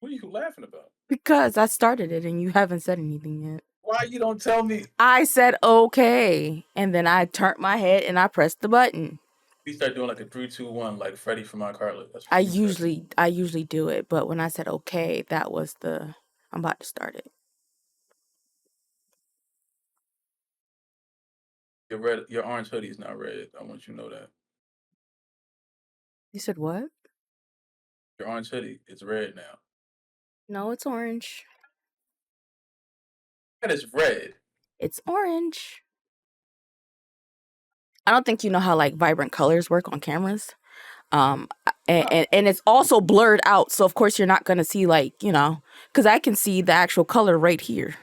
What are you laughing about? Because I started it and you haven't said anything yet. Why you don't tell me? I said okay, and then I turned my head and I pressed the button. We start doing like a 3, 2, 1, like Freddie from iCarly. That's I what we start doing. usually do it, but when I said okay, that was I'm about to start it. Your orange hoodie is not red. I want you to know that. You said what? Your orange hoodie is red now. No, it's orange. That is red. It's orange. I don't think you know how like vibrant colors work on cameras. And it's also blurred out, so of course you're not gonna see like, you know, because I can see the actual color right here.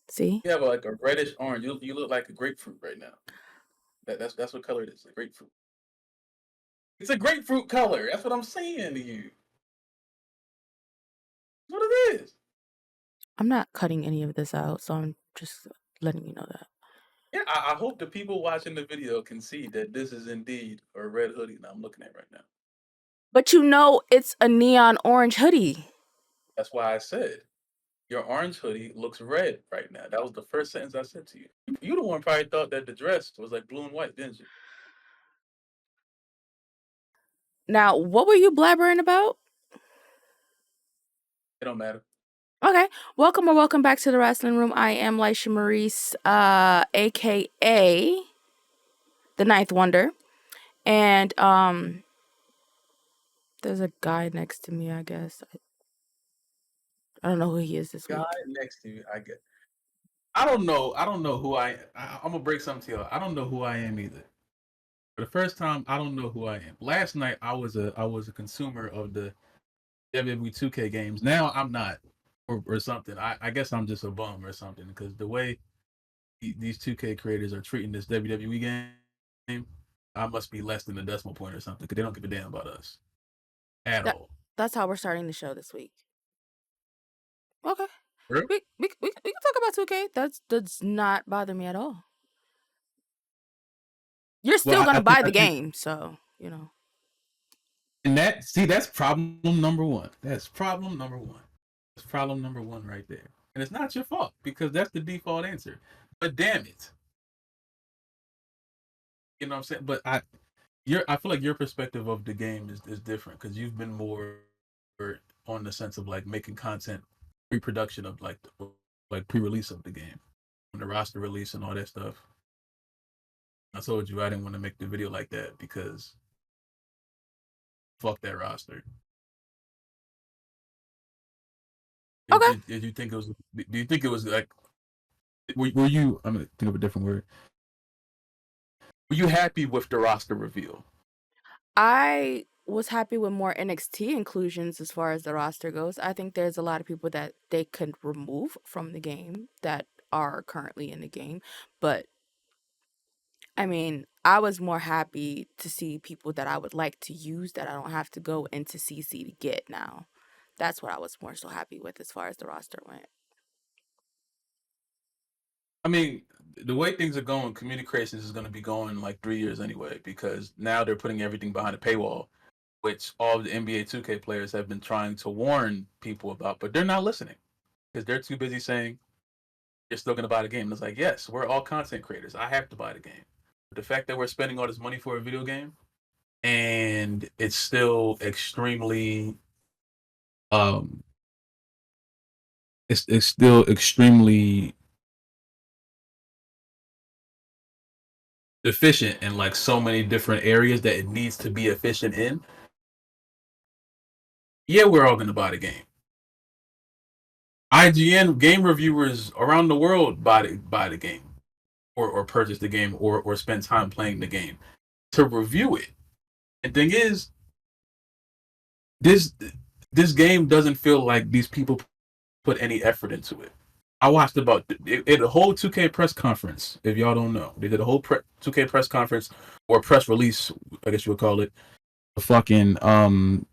See? You have like a reddish orange. You look like a grapefruit right now. That's what color it is. A grapefruit. It's a grapefruit color. That's what I'm saying to you. That's what it is. I'm not cutting any of this out, so I'm just letting you know that. Yeah, I hope the people watching the video can see that this is indeed a red hoodie that I'm looking at right now. But you know it's a neon orange hoodie. That's why I said your orange hoodie looks red right now. That was the first sentence I said to you. You the one probably thought that the dress was like blue and white, didn't you? Now, what were you blabbering about? It don't matter. Okay. Welcome back to the Wrasslin Room. I am Lysha Maurice, aka the Ninth Wonder. And there's a guy next to me, I guess. I don't know who he is this week. Guy next to you, I get. I don't know who I'm gonna break something to you. I don't know who I am either. For the first time, I don't know who I am. Last night, I was a consumer of the WWE 2K games. Now I'm not, or something. I guess I'm just a bum or something because the way these 2K creators are treating this WWE game, I must be less than a decimal point or something because they don't give a damn about us at all. That's how we're starting the show this week. Okay. Really? We can talk about 2K. That does not bother me at all. You're still gonna buy the game, so you know. And that's problem number one. That's problem number one. That's problem number one right there. And it's not your fault because that's the default answer. But damn it. You know what I'm saying? But I feel like your perspective of the game is different because you've been more on the sense of like making content pre-production of like pre-release of the game, when the roster release and all that stuff. I told you I didn't want to make the video like that because fuck that roster. Okay. Did you think it was? Do you think it was like? Were you? I'm gonna think of a different word. Were you happy with the roster reveal? I was happy with more NXT inclusions as far as the roster goes. I think there's a lot of people that they could remove from the game that are currently in the game. But I mean, I was more happy to see people that I would like to use that I don't have to go into CC to get now. That's what I was more so happy with as far as the roster went. I mean, the way things are going, communications is going to be going like 3 years anyway because now they're putting everything behind a paywall, which all the NBA 2K players have been trying to warn people about, but they're not listening because they're too busy saying you're still going to buy the game. And it's like, yes, we're all content creators. I have to buy the game. But the fact that we're spending all this money for a video game and it's still extremely it's still extremely efficient in like so many different areas that it needs to be efficient in. Yeah, we're all gonna buy the game. IGN game reviewers around the world buy the game or purchase the game or spend time playing the game to review it. And thing is, this game doesn't feel like these people put any effort into it. I watched about a whole 2K press conference. If y'all don't know, they did a whole 2K press conference or press release, I guess you would call it. The fucking the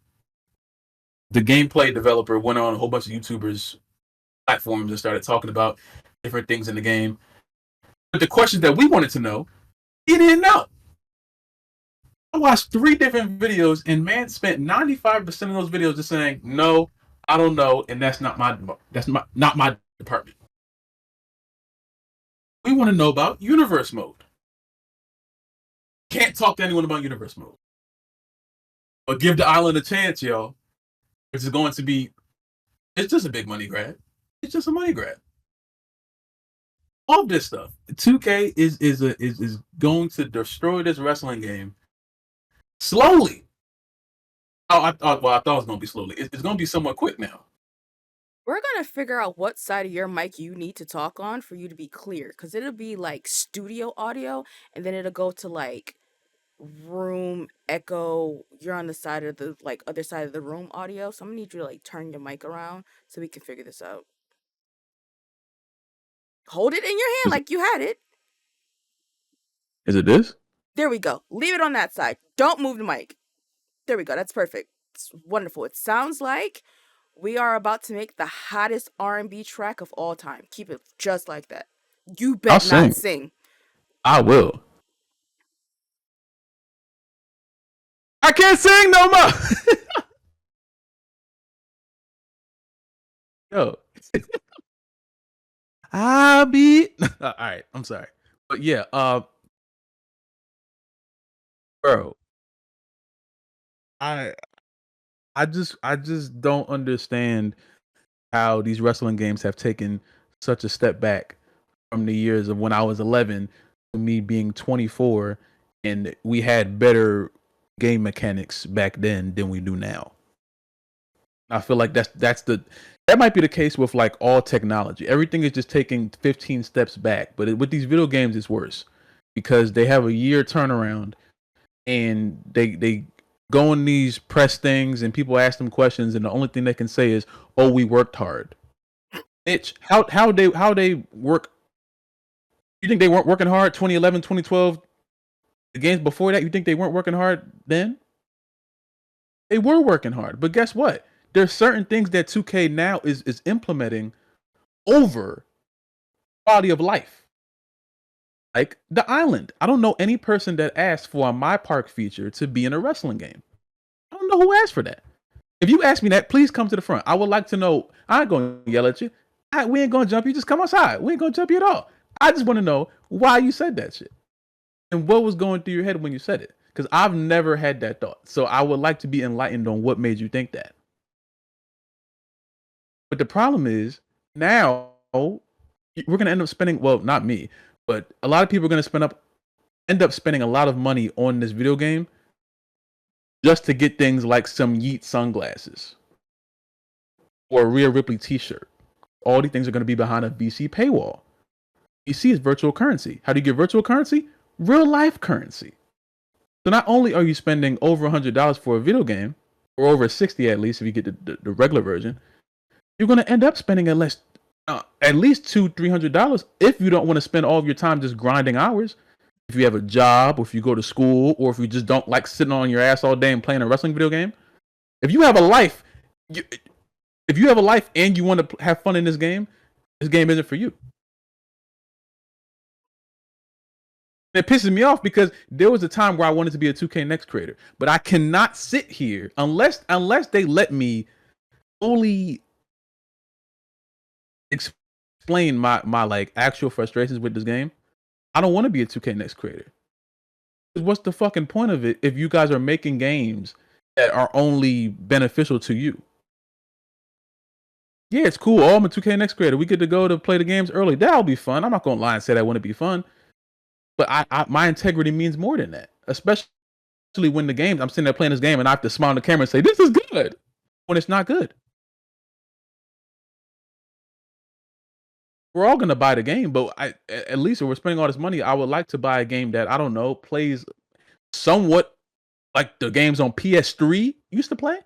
gameplay developer went on a whole bunch of YouTubers platforms and started talking about different things in the game. But the questions that we wanted to know, he didn't know. I watched 3 different videos, and man spent 95% of those videos just saying, "No, I don't know," and not my department. We want to know about universe mode. Can't talk to anyone about universe mode, but give the island a chance, yo. It's going to be. It's just a big money grab. It's just a money grab. All of this stuff. 2K is going to destroy this wrestling game slowly. Oh, I thought it was going to be slowly. It's going to be somewhat quick now. We're gonna figure out what side of your mic you need to talk on for you to be clear, because it'll be like studio audio, and then it'll go to like room echo. You're on the side of the like other side of the room audio, so I'm gonna need you to like turn your mic around so we can figure this out. Hold it in your hand Is, like you had it. is it this? There we go. Leave it on that side. Don't move the mic. There we go. That's perfect. It's wonderful. It sounds like we are about to make the hottest R&B track of all time. Keep it just like that. You I'll bet not sing. sing. I will. I can't sing no more. Yo. I'll be all right. I'm sorry. But yeah, bro, I I just don't understand how these wrestling games have taken such a step back from the years of when I was 11 to me being 24, and we had better game mechanics back then than we do now. I feel like that might be the case with like all technology. Everything is just taking 15 steps back, but with these video games, it's worse because they have a year turnaround, and they go on these press things, and people ask them questions, and the only thing they can say is, "Oh, we worked hard." Bitch, how they work? You think they weren't working hard? 2011, 2012, the games before that. You think they weren't working hard then? They were working hard, but guess what? There's certain things that 2K now is implementing over quality of life. Like the island. I don't know any person that asked for a My Park feature to be in a wrestling game. I don't know who asked for that. If you ask me that, please come to the front. I would like to know. I ain't gonna yell at you. We ain't gonna jump you. Just come outside. We ain't gonna jump you at all. I just want to know why you said that shit and what was going through your head when you said it. Because I've never had that thought. So I would like to be enlightened on what made you think that. But the problem is now we're gonna end up spending. Well, not me, but a lot of people are gonna end up spending a lot of money on this video game just to get things like some Yeet sunglasses or a Rhea Ripley T-shirt. All these things are going to be behind a VC paywall. VC is virtual currency. How do you get virtual currency? Real life currency. So not only are you spending over $100 for a video game, or over 60 at least if you get the regular version, you're going to end up spending at least $200-300 if you don't want to spend all of your time just grinding hours. If you have a job, or if you go to school, or if you just don't like sitting on your ass all day and playing a wrestling video game. If you have a life, if you have a life and you want to have fun in this game isn't for you. It pisses me off because there was a time where I wanted to be a 2K Next creator, but I cannot sit here unless they let me fully explain my like actual frustrations with this game. I don't want to be a 2K Next creator. What's the fucking point of it if you guys are making games that are only beneficial to you? Yeah, it's cool. Oh, I'm a 2K Next creator. We get to go to play the games early. That'll be fun. I'm not gonna lie and say that wouldn't be fun. But my integrity means more than that. Especially when I'm sitting there playing this game and I have to smile on the camera and say, "This is good," when it's not good. We're all gonna buy the game, but at least if we're spending all this money, I would like to buy a game that, I don't know, plays somewhat like the games on PS3 used to play.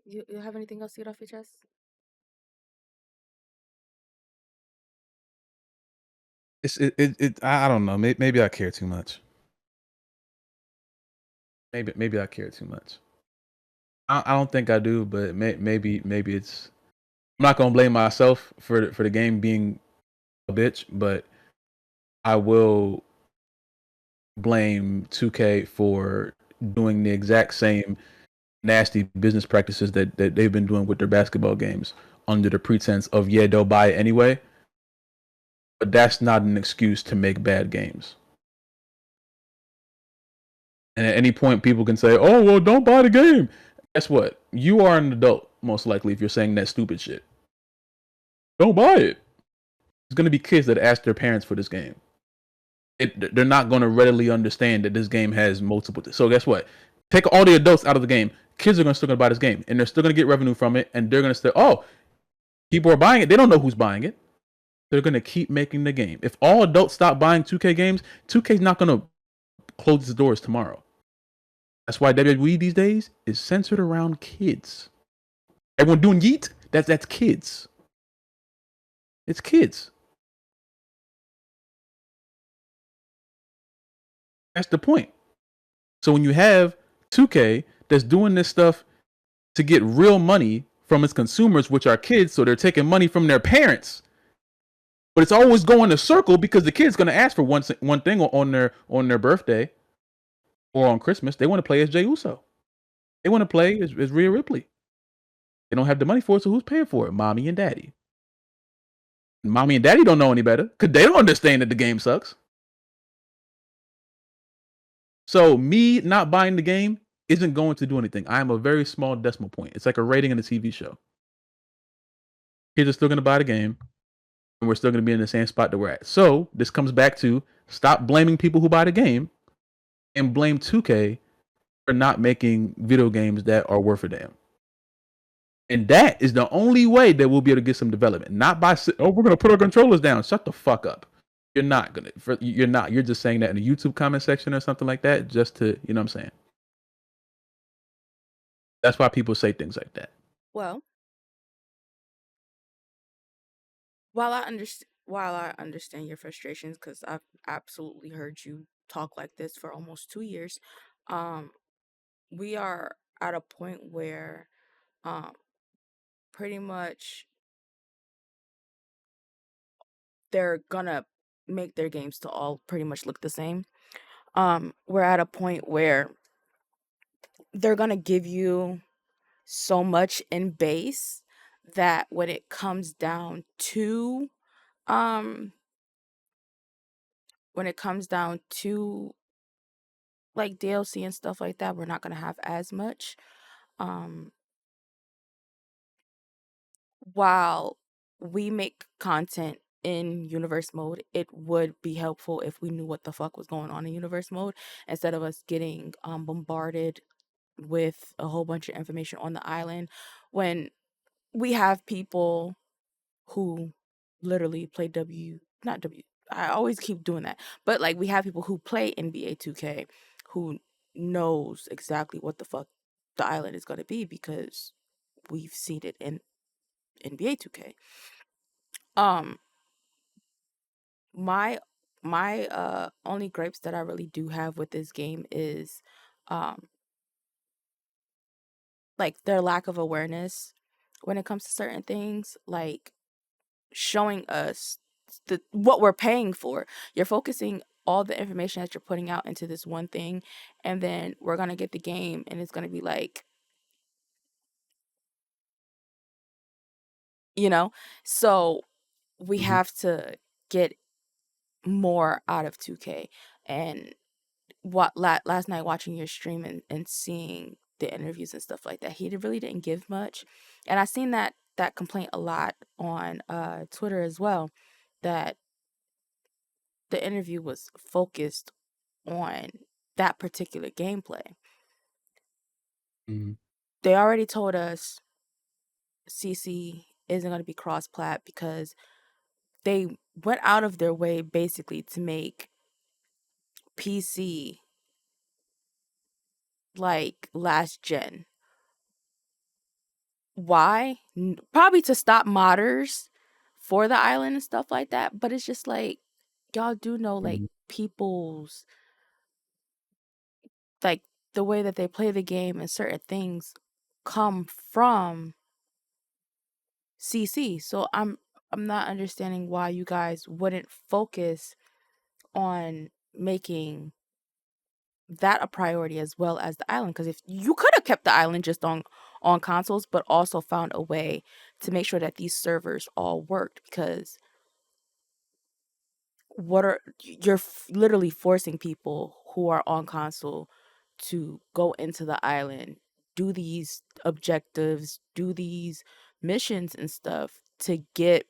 You have anything else to get off your chest? I don't know. Maybe I care too much. Maybe I care too much. I don't think I do, but maybe it's I'm not gonna blame myself for the game being a bitch, but I will blame 2K for doing the exact same nasty business practices that they've been doing with their basketball games under the pretense of, yeah, they'll buy it anyway. But that's not an excuse to make bad games. And at any point, people can say, oh, well, don't buy the game. Guess what? You are an adult, most likely, if you're saying that stupid shit. Don't buy it. There's going to be kids that ask their parents for this game. They're not going to readily understand that this game has multiple. So guess what? Take all the adults out of the game. Kids are still going to buy this game, and they're still going to get revenue from it, and they're going to say, oh, people are buying it. They don't know who's buying it. They're going to keep making the game. If all adults stop buying 2K games, 2K's not going to close its doors tomorrow. That's why WWE these days is centered around kids. Everyone doing yeet, that's kids. It's kids. That's the point. So when you have 2K that's doing this stuff to get real money from its consumers, which are kids, so they're taking money from their parents, but it's always going to circle because the kid's going to ask for one thing on their birthday or on Christmas. They want to play as Jey Uso. They want to play as Rhea Ripley. They don't have the money for it, so who's paying for it? Mommy and daddy. Mommy and daddy don't know any better because they don't understand that the game sucks. So me not buying the game isn't going to do anything. I am a very small decimal point. It's like a rating in a TV show. Kids are still going to buy the game, and we're still going to be in the same spot that we're at. So this comes back to stop blaming people who buy the game and blame 2K for not making video games that are worth a damn. And that is the only way that we'll be able to get some development. Not by, oh, we're going to put our controllers down. Shut the fuck up. You're not going to. You're not. You're just saying that in the YouTube comment section or something like that just to, you know what I'm saying? That's why people say things like that. Well, while I understand your frustrations, because I've absolutely heard you talk like this for almost 2 years, um, we are at a point where um, pretty much they're gonna make their games to all pretty much look the same. We're at a point where they're gonna give you so much in base that um when it comes down to like DLC and stuff like that, we're not gonna have as much. Um, while we make content in universe mode, it would be helpful if we knew what the fuck was going on in universe mode instead of us getting bombarded with a whole bunch of information on the island when we have people who literally play not W. I always keep doing that, but like we have people who play NBA 2K who knows exactly what the fuck the island is going to be because we've seen it in NBA 2K. Um, my only gripes that I really do have with this game is um like their lack of awareness when it comes to certain things, like showing us what we're paying for. You're focusing all the information that you're putting out into this one thing, and then we're gonna get the game, and it's gonna be like, you know. So we Mm-hmm. have to get more out of 2K. And last night watching your stream and seeing the interviews and stuff like that, really didn't give much, and I seen that complaint a lot on Twitter as well, that the interview was focused on that particular gameplay. Mm-hmm. They already told us CC isn't going to be cross plat because they went out of their way basically to make PC like last gen. Why? Probably to stop modders for the island and stuff like that, but it's just like y'all do know like Mm-hmm. people's like the way that they play the game and certain things come from CC. So I'm not understanding why you guys wouldn't focus on making that a priority as well as the island, because if you could have kept the island just on consoles but also found a way to make sure that these servers all worked, because literally forcing people who are on console to go into the island, do these objectives, do these missions and stuff to get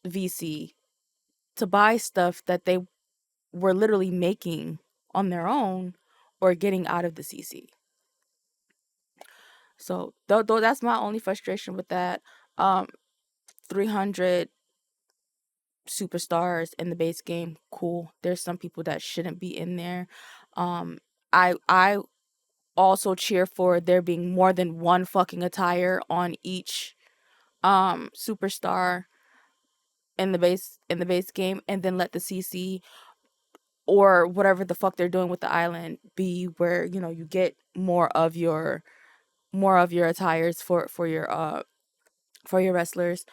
VC to buy stuff that they were literally making on their own or getting out of the CC. So though that's my only frustration with that. 300 superstars in the base game, cool. There's some people that shouldn't be in there. I also cheer for there being more than one fucking attire on each superstar in the base game, and then let the CC or whatever the fuck they're doing with the island be where you get more of your attires for your wrestlers.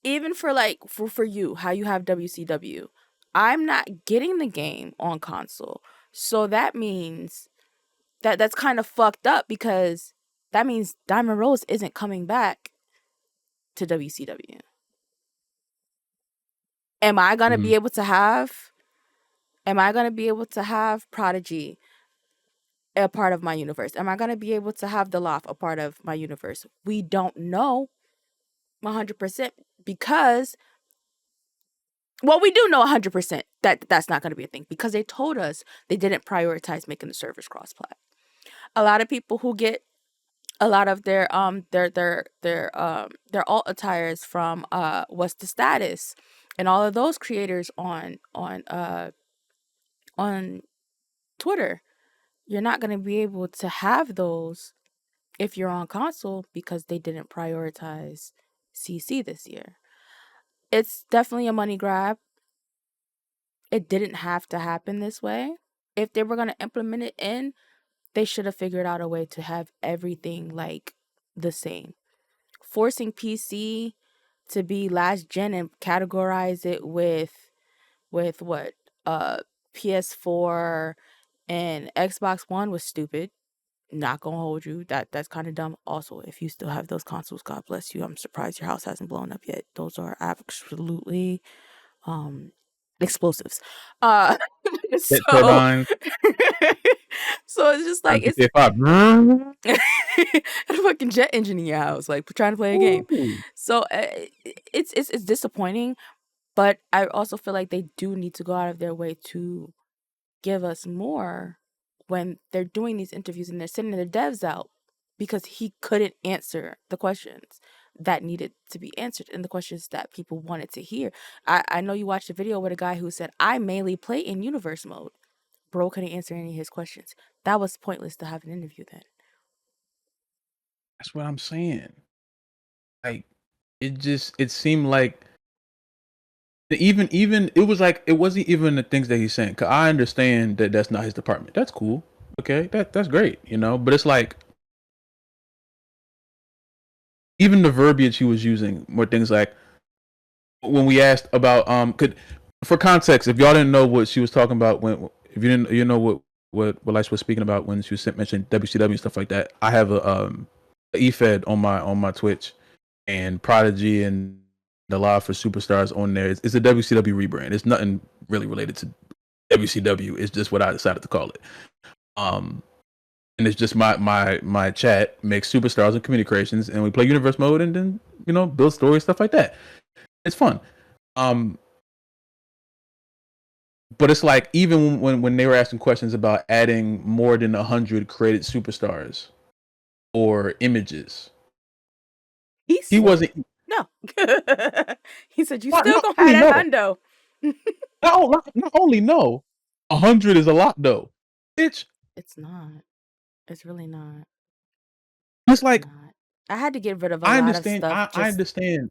Even for like for you, how you have WCW, I'm not getting the game on console, so that means that's kind of fucked up, because that means Diamond Rose isn't coming back to WCW. Am I gonna Mhm. be able to have? Am I gonna be able to have Prodigy a part of my universe? Am I gonna be able to have the Laf a part of my universe? We don't know 100%, because well, we do know 100% that that's not going to be a thing, because they told us they didn't prioritize making the servers cross-plat. A lot of people who get a lot of their alt attires from What's the Status and all of those creators on Twitter, you're not going to be able to have those if you're on console, because they didn't prioritize CC this year. It's definitely a money grab. It didn't have to happen this way. If they were going to implement it in, they should have figured out a way to have everything like the same. Forcing PC to be last gen and categorize it with what PS4 and Xbox One was stupid. Not gonna hold you. That's kind of dumb. Also, if you still have those consoles, God bless you. I'm surprised your house hasn't blown up yet. Those are absolutely um explosives. Uh That so turbine so it's just on like it's GTA 5. a fucking jet engine in your house, like trying to play a game. Ooh. So it's disappointing, but I also feel like they do need to go out of their way to give us more when they're doing these interviews and they're sending the devs out, because he couldn't answer the questions that needed to be answered and the questions that people wanted to hear. I know you watched a video with a guy who said, I mainly play in universe mode. Bro couldn't answer any of his questions. That was pointless to have an interview then. That's what I'm saying. Like, it seemed like even it was like it wasn't even the things that he's saying. Cause I understand that that's not his department. That's cool. Okay, that's great. But it's like even the verbiage he was using were things like when we asked about could for context, if y'all didn't know what she was talking about when if you didn't what Lysha was speaking about when she was mentioning WCW and stuff like that, I have a E-Fed on my Twitch, and Prodigy and the Live for Superstars on there. It's a WCW rebrand. It's nothing really related to WCW. It's just what I decided to call it. And it's just my chat makes superstars and community creations, and we play universe mode, and then build stories, stuff like that. It's fun. But it's like even when they were asking questions about adding more than 100 created superstars or images, He he said wasn't. no. He said, you Not, still not gonna have only that no, hundo. not only no, 100 is a lot though. Bitch, It's not. It's really not. it's It's like not. I had to get rid of a I lot of understand. stuff I just understand.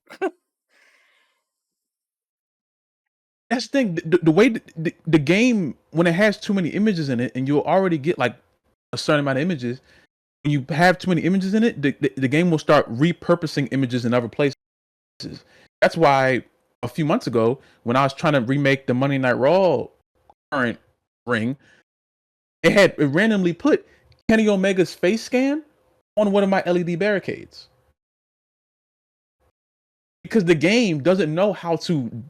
That's the thing. The way the game, when it has too many images in it, and you'll already get like a certain amount of images, when you have too many images in it, the game will start repurposing images in other places. That's why a few months ago, when I was trying to remake the Monday Night Raw current ring, it randomly put Kenny Omega's face scan on one of my LED barricades. Because the game doesn't know how to.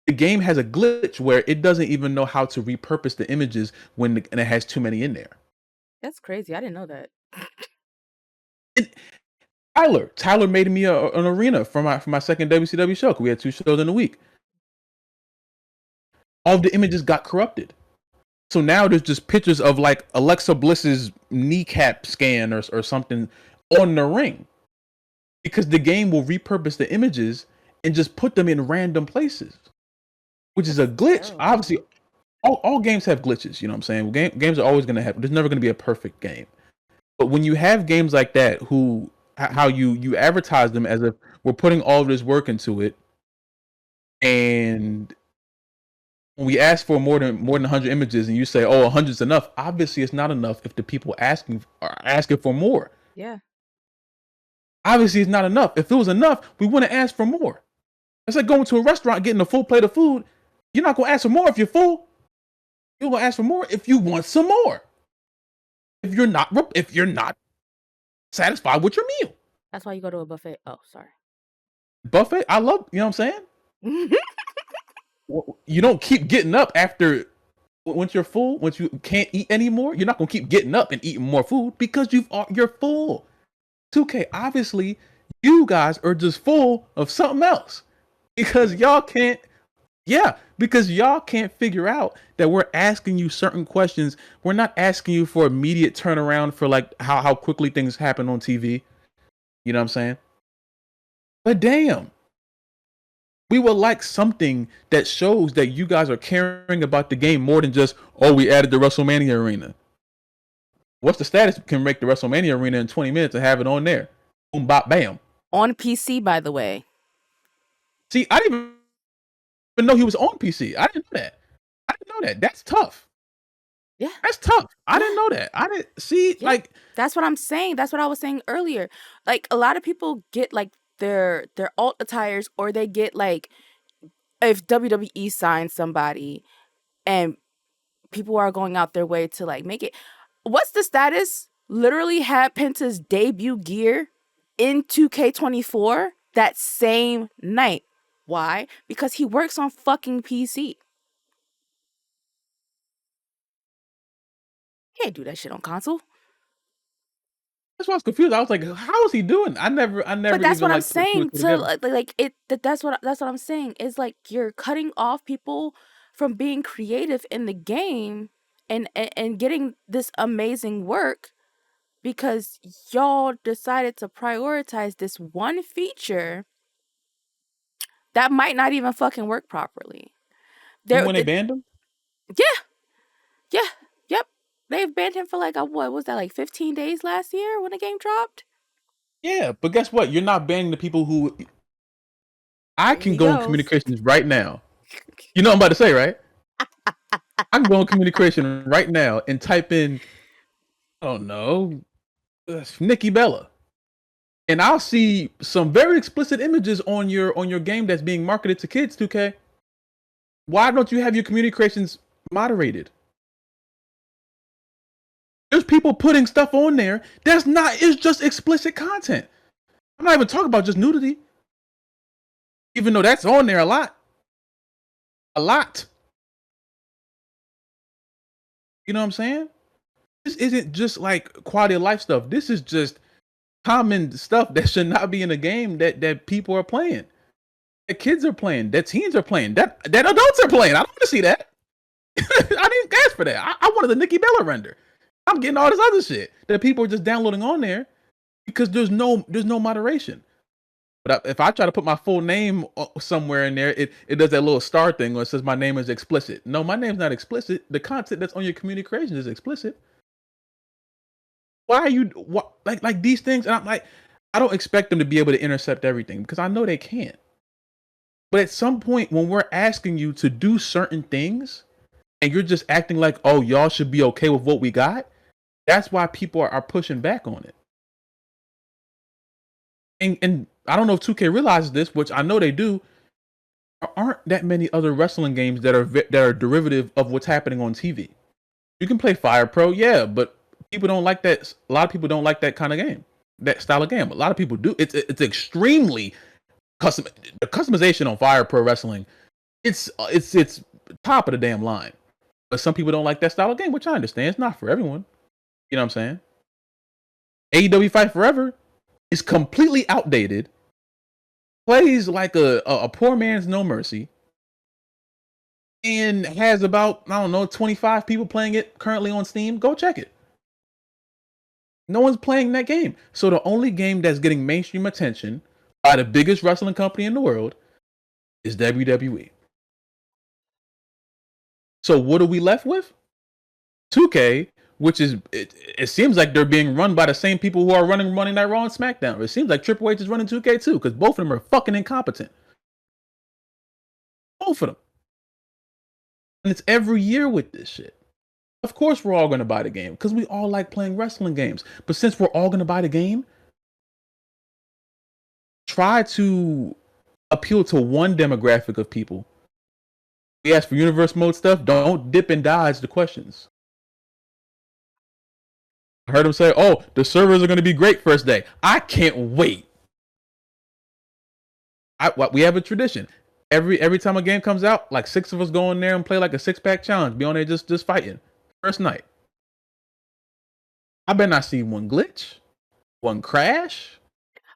The game has a glitch where it doesn't even know how to repurpose the images and it has too many in there. That's crazy. I didn't know that. Tyler made me an arena for my second WCW show, because we had 2 shows in a week. All of the images got corrupted. So now there's just pictures of like Alexa Bliss's kneecap scan or something on the ring. Because the game will repurpose the images and just put them in random places. Which is a glitch. Terrible. Obviously, all games have glitches, you know what I'm saying? Games are always going to have, there's never going to be a perfect game. But when you have games like that, how you advertise them as if we're putting all of this work into it, and when we ask for more than 100 images, and you say, "Oh, 100's enough," obviously it's not enough if the people are asking for more. Yeah. Obviously, it's not enough. If it was enough, we wouldn't ask for more. It's like going to a restaurant, getting a full plate of food. You're not gonna ask for more if you're full. You're gonna ask for more if you want some more. If you're not satisfied with your meal. That's why you go to a buffet. Oh, sorry. Buffet, I love, you know what I'm saying? You don't keep getting up after, once you're full, once you can't eat anymore, you're not gonna keep getting up and eating more food because you're full. 2K, obviously, you guys are just full of something else because y'all can't figure out that we're asking you certain questions. We're not asking you for immediate turnaround for like how quickly things happen on TV. You know what I'm saying? But damn, we would like something that shows that you guys are caring about the game more than just, oh, we added the WrestleMania arena. What's the status? Can make the WrestleMania arena in 20 minutes and have it on there. Boom, bop, bam. On PC, by the way. See, I didn't even know he was on PC. I didn't know that. That's tough. Yeah. That's tough. I didn't know that. I didn't see, Yeah. like. That's what I'm saying. That's what I was saying earlier. Like, a lot of people get like their alt attires, or they get like, if WWE signs somebody and people are going out their way to like make it. What's the status? Literally had Penta's debut gear in 2K24 that same night. Why? Because he works on fucking PC. Can't do that shit on console. That's why I was confused. I was like, how is he doing? I never. But that's even what I'm like saying. put To together. like it. That's what I'm saying. Is like you're cutting off people from being creative in the game and getting this amazing work because y'all decided to prioritize this one feature that might not even fucking work properly. Even when they banned him? Yeah, yep. They've banned him for like what was that, like 15 days last year when the game dropped? Yeah, but guess what? You're not banning the people who. I can He go in goes. communications right now. You know what I'm about to say, right? I can go in communication right now and type in, I don't know, Nikki Bella, and I'll see some very explicit images on your game that's being marketed to kids. 2K. Why don't you have your communications moderated? There's people putting stuff on there it's just explicit content. I'm not even talking about just nudity. Even though that's on there a lot. A lot. You know what I'm saying? This isn't just like quality of life stuff. This is just common stuff that should not be in a game that people are playing. That kids are playing, that teens are playing, that adults are playing. I don't want to see that. I didn't ask for that. I wanted the Nikki Bella render. I'm getting all this other shit that people are just downloading on there because there's no moderation. But if I try to put my full name somewhere in there, it does that little star thing where it says my name is explicit. No, my name's not explicit. The content that's on your communication is explicit. Why are you like these things? And I'm like, I don't expect them to be able to intercept everything because I know they can't. But at some point, when we're asking you to do certain things, and you're just acting like, oh, y'all should be okay with what we got, That's why people are pushing back on it. And I don't know if 2K realizes this, which I know they do. There aren't that many other wrestling games that are derivative of what's happening on TV. You can play Fire Pro, yeah, but people don't like that. A lot of people don't like that kind of game, that style of game. A lot of people do. It's extremely custom. The customization on Fire Pro Wrestling, it's top of the damn line. But some people don't like that style of game, which I understand. It's not for everyone. You know what I'm saying? AEW Fight Forever is completely outdated. Plays like a poor man's No Mercy, and has about, I don't know, 25 people playing it currently on Steam. Go check it. No one's playing that game. So the only game that's getting mainstream attention by the biggest wrestling company in the world is WWE. So what are we left with? 2K, which is, it seems like they're being run by the same people who are running Monday Night Raw and SmackDown. It seems like Triple H is running 2K too, because both of them are fucking incompetent. Both of them. And it's every year with this shit. Of course we're all going to buy the game because we all like playing wrestling games. But since we're all going to buy the game, try to appeal to one demographic of people. We ask for universe mode stuff. Don't dip and dodge the questions. I heard him say, "Oh, the servers are going to be great first day." I can't wait. We have a tradition. Every time a game comes out, like 6 of us go in there and play like a 6-pack challenge. Be on there just fighting. First night. I better not see one glitch, one crash.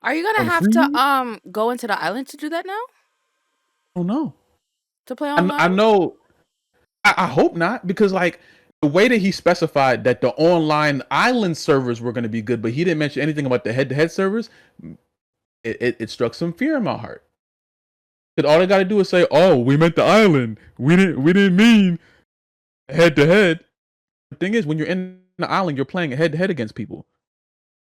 Are you gonna have to go into the island to do that now? Oh no. To play online? I know. I hope not, because like the way that he specified that the online island servers were going to be good, but he didn't mention anything about the head-to-head servers. It struck some fear in my heart. Because all they got to do is say, "Oh, we meant the island. We didn't mean head-to-head." The thing is, when you're in the island, you're playing head-to-head against people.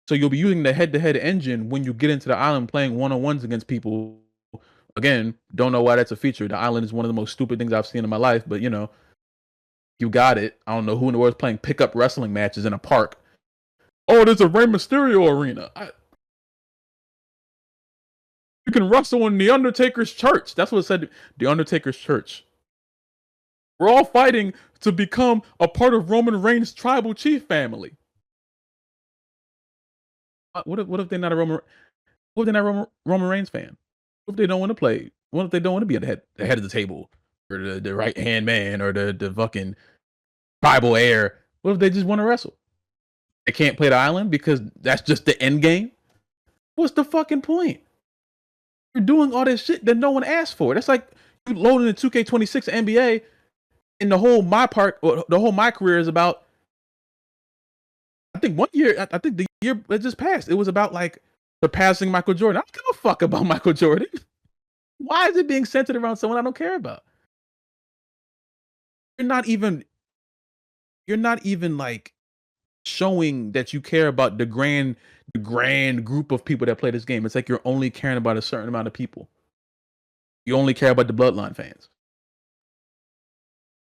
So you'll be using the head-to-head engine when you get into the island playing one-on-ones against people. Again, don't know why that's a feature. The island is one of the most stupid things I've seen in my life, but you know, you got it. I don't know who in the world is playing pickup wrestling matches in a park. Oh, there's a Rey Mysterio arena. You can wrestle in the Undertaker's church. That's what it said. The Undertaker's church. We're all fighting to become a part of Roman Reigns' tribal chief family. What if they're not a Roman? What if they're not a Roman Reigns fan? What if they don't want to play? What if they don't want to be at the head of the table, or the right hand man, or the fucking tribal heir? What if they just want to wrestle? They can't play the island because that's just the end game. What's the fucking point? You're doing all this shit that no one asked for. That's like you loading the 2K26 NBA, and the whole my career is about. I think one year, I think the year that just passed, it was about like surpassing Michael Jordan. I don't give a fuck about Michael Jordan. Why is it being centered around someone I don't care about? You're not even like showing that you care about the grand group of people that play this game. It's like you're only caring about a certain amount of people. You only care about the Bloodline fans.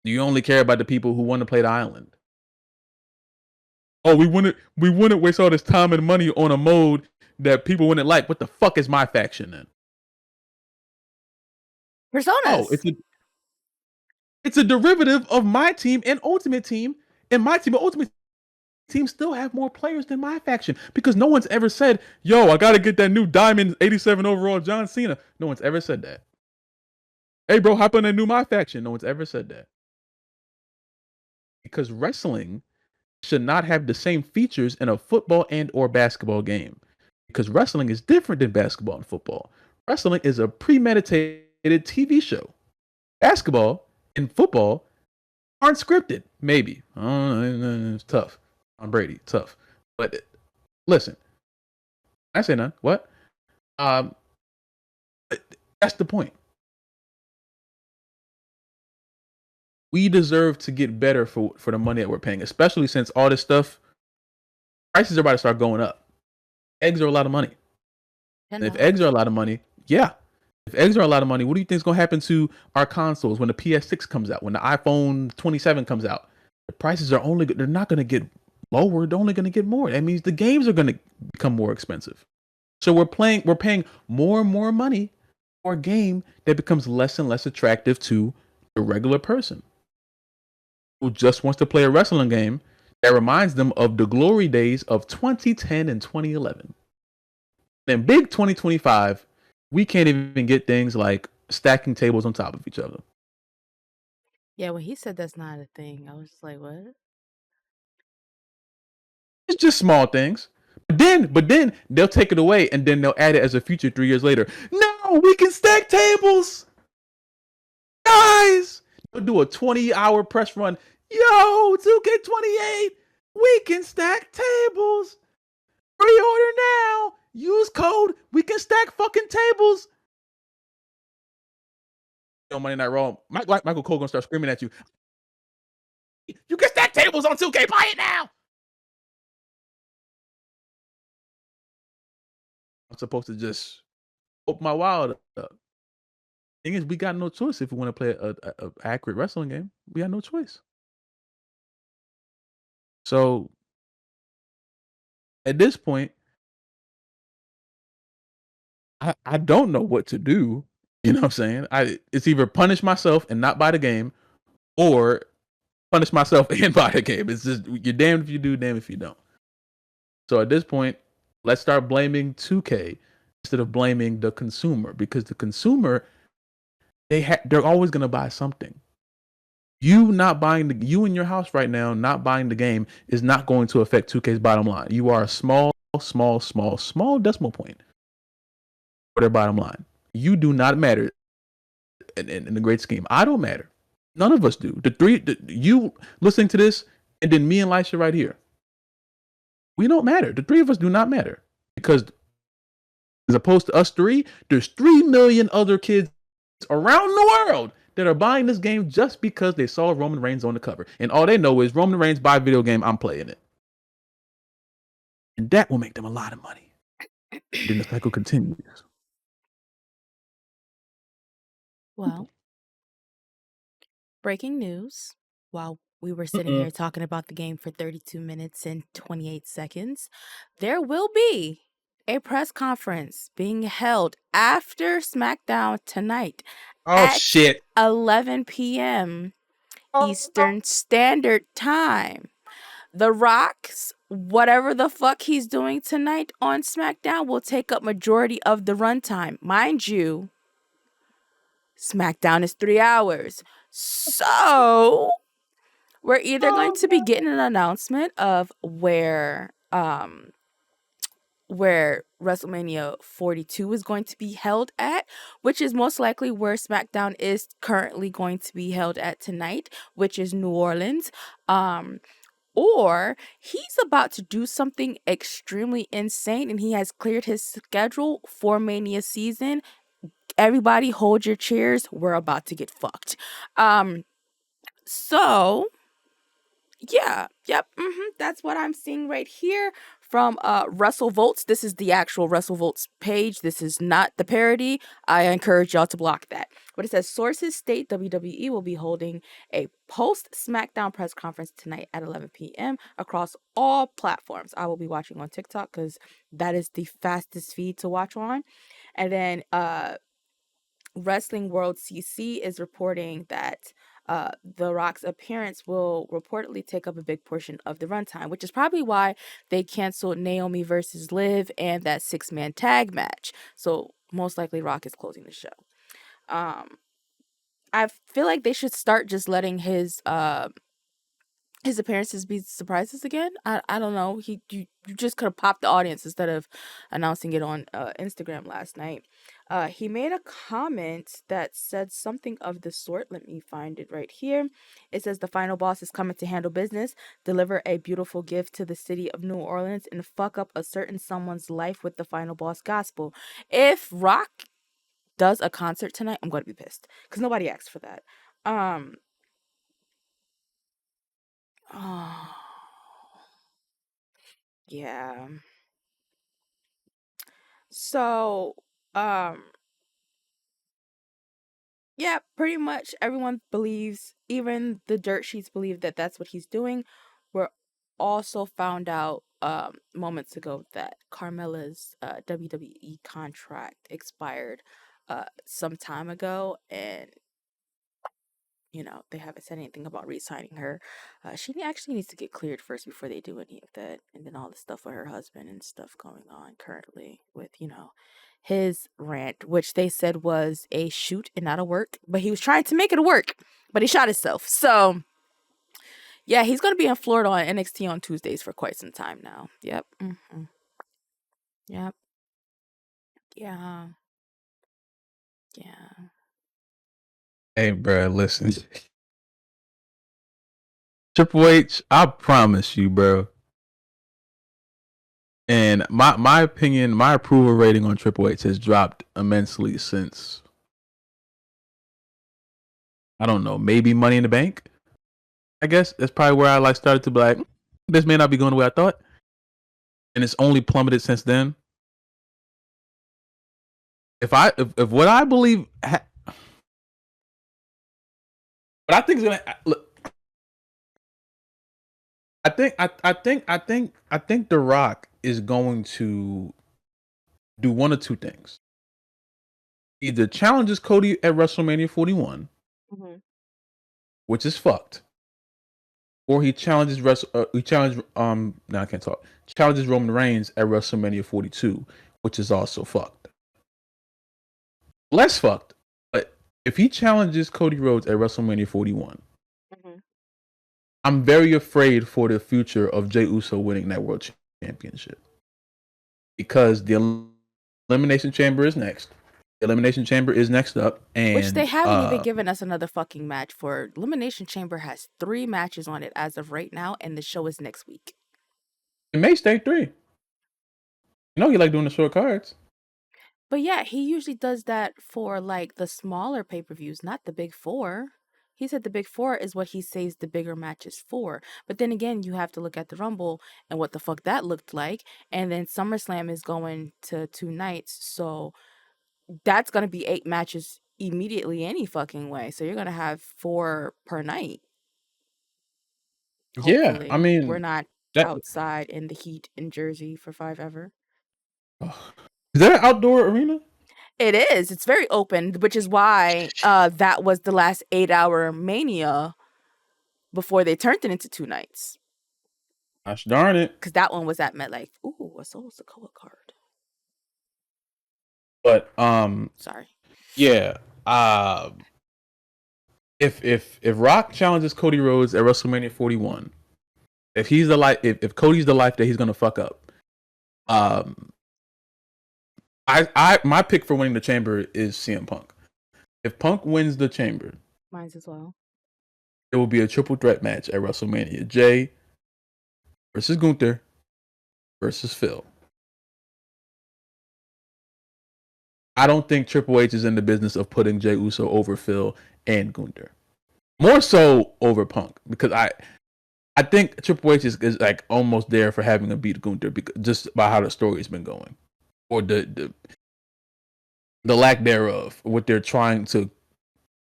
You only care about the people who want to play the island. Oh, we wouldn't waste all this time and money on a mode that people wouldn't like. What the fuck is my faction then? Personas. Oh, it's a derivative of my team and Ultimate Team, and my team and Ultimate Team still have more players than my faction, because no one's ever said, "Yo, I gotta get that new Diamond 87 overall John Cena." No one's ever said that. Hey, bro, hop on that new my faction. No one's ever said that. Because wrestling should not have the same features in a football and or basketball game. Because wrestling is different than basketball and football. Wrestling is a premeditated TV show. Basketball and football aren't scripted. Maybe. It's tough. On Brady, tough. But listen, I say none. What? That's the point. We deserve to get better for the money that we're paying, especially since all this stuff, prices are about to start going up. Eggs are a lot of money. And if eggs are a lot of money, yeah. If eggs are a lot of money, what do you think is going to happen to our consoles when the PS6 comes out, when the iPhone 27 comes out? The prices are they're not going to get lower, they're only going to get more. That means the games are going to become more expensive. So we're paying more and more money for a game that becomes less and less attractive to the regular person who just wants to play a wrestling game that reminds them of the glory days of 2010 and 2011. Then big 2025, we can't even get things like stacking tables on top of each other. Yeah, when he said that's not a thing, I was just like, what? It's just small things. But then they'll take it away and then they'll add it as a feature 3 years later. No, we can stack tables, guys. They'll do a 20-hour press run. Yo, 2K28, we can stack tables. Pre-order now. Use code. We can stack fucking tables. On Monday Night Raw, Michael Cole gonna start screaming at you. You can stack tables on 2K. Buy it now. I'm supposed to just open my wild up. Thing is, we got no choice if we want to play a accurate wrestling game. We got no choice. So at this point, I don't know what to do. You know what I'm saying? It's either punish myself and not buy the game, or punish myself and buy the game. It's just you're damned if you do, damned if you don't. So at this point, let's start blaming 2K instead of blaming the consumer, because the consumer they're always gonna buy something. You not buying you in your house right now, not buying the game is not going to affect 2K's bottom line. You are a small decimal point for their bottom line. You do not matter in the great scheme. I don't matter. None of us do. You listening to this, and then me and Lysha right here. We don't matter. The three of us do not matter, because as opposed to us three, there's 3 million other kids around the world that are buying this game just because they saw Roman Reigns on the cover. And all they know is Roman Reigns buy a video game, I'm playing it. And that will make them a lot of money. Then the cycle continues. Well, breaking news. While we were sitting here talking about the game for 32 minutes and 28 seconds, there will be a press conference being held after SmackDown tonight Oh at shit. 11 p.m. Eastern Standard Time. The Rock's whatever the fuck he's doing tonight on SmackDown will take up majority of the runtime. Mind you, SmackDown is 3 hours. So we're either going to be getting an announcement of where WrestleMania 42 is going to be held at, which is most likely where SmackDown is currently going to be held at tonight, which is New Orleans. Or he's about to do something extremely insane and he has cleared his schedule for Mania season. Everybody hold your cheers. We're about to get fucked. So yeah, yep, that's what I'm seeing right here from WrestleVolts. This is the actual WrestleVolts page. This is not the parody. I encourage y'all to block that. But it says sources state WWE will be holding a post SmackDown press conference tonight at 11 p.m. across all platforms. I will be watching on TikTok because that is the fastest feed to watch on. And then Wrestling World CC is reporting that The Rock's appearance will reportedly take up a big portion of the runtime, which is probably why they canceled Naomi versus Liv and that 6-man tag match. So most likely Rock is closing the show. I feel like they should start just letting his appearances be surprises again. I don't know. You just could have popped the audience instead of announcing it on Instagram last night. He made a comment that said something of the sort. Let me find it right here. It says the final boss is coming to handle business, deliver a beautiful gift to the city of New Orleans, and fuck up a certain someone's life with the final boss gospel. If Rock does a concert tonight, I'm going to be pissed because nobody asked for that. Oh, yeah. So, yeah, pretty much everyone believes, even the dirt sheets believe that that's what he's doing. We're also found out moments ago that Carmella's WWE contract expired some time ago, and they haven't said anything about re-signing her. She actually needs to get cleared first before they do any of that, and then all the stuff with her husband and stuff going on currently with his rant, which they said was a shoot and not a work, but he was trying to make it a work, but he shot himself. So yeah, he's gonna be in Florida on NXT on Tuesdays for quite some time now. Yep. Yep. Yeah. Yeah. Hey, bro, listen. Triple H, I promise you, bro. And my opinion, my approval rating on Triple H has dropped immensely since, I don't know, maybe Money in the Bank. I guess that's probably where I started to be like, this may not be going the way I thought, and it's only plummeted since then. If what I believe, but I think it's gonna look. I think The Rock is going to do one of two things. Either challenges Cody at WrestleMania 41, which is fucked, or he challenges challenges Roman Reigns at WrestleMania 42, which is also fucked. Less fucked, but if he challenges Cody Rhodes at WrestleMania 41, I'm very afraid for the future of Jey Uso winning that world championship, because the Elimination Chamber is next. The Elimination Chamber is next up, and which they haven't even given us another fucking match for. Elimination Chamber has 3 matches on it as of right now, and the show is next week. It may stay 3. You know, you like doing the short cards. But yeah, he usually does that for like the smaller pay-per-views, not the big 4. He said the big 4 is what he saves the bigger matches for. But then again, you have to look at the Rumble and what the fuck that looked like. And then SummerSlam is going to 2 nights. So that's going to be 8 matches immediately any fucking way. So you're going to have 4 per night. Hopefully. Yeah, I mean, we're not outside in the heat in Jersey for 5 ever. Is that an outdoor arena? It is. It's very open, which is why that was the last 8-hour Mania before they turned it into 2 nights. Gosh darn it. Because that one was at MetLife. Ooh, a Soul Sokoa card. But sorry. Yeah. If Rock challenges Cody Rhodes at WrestleMania 41, if he's the life, if Cody's the life that he's gonna fuck up, my pick for winning the Chamber is CM Punk. If Punk wins the Chamber, mine's as well. It will be a triple threat match at WrestleMania: Jay versus Gunther versus Phil. I don't think Triple H is in the business of putting Jey Uso over Phil and Gunther. More so over Punk, because I think Triple H is like almost there for having to beat Gunther, because just by how the story's been going, or the lack thereof, what they're trying to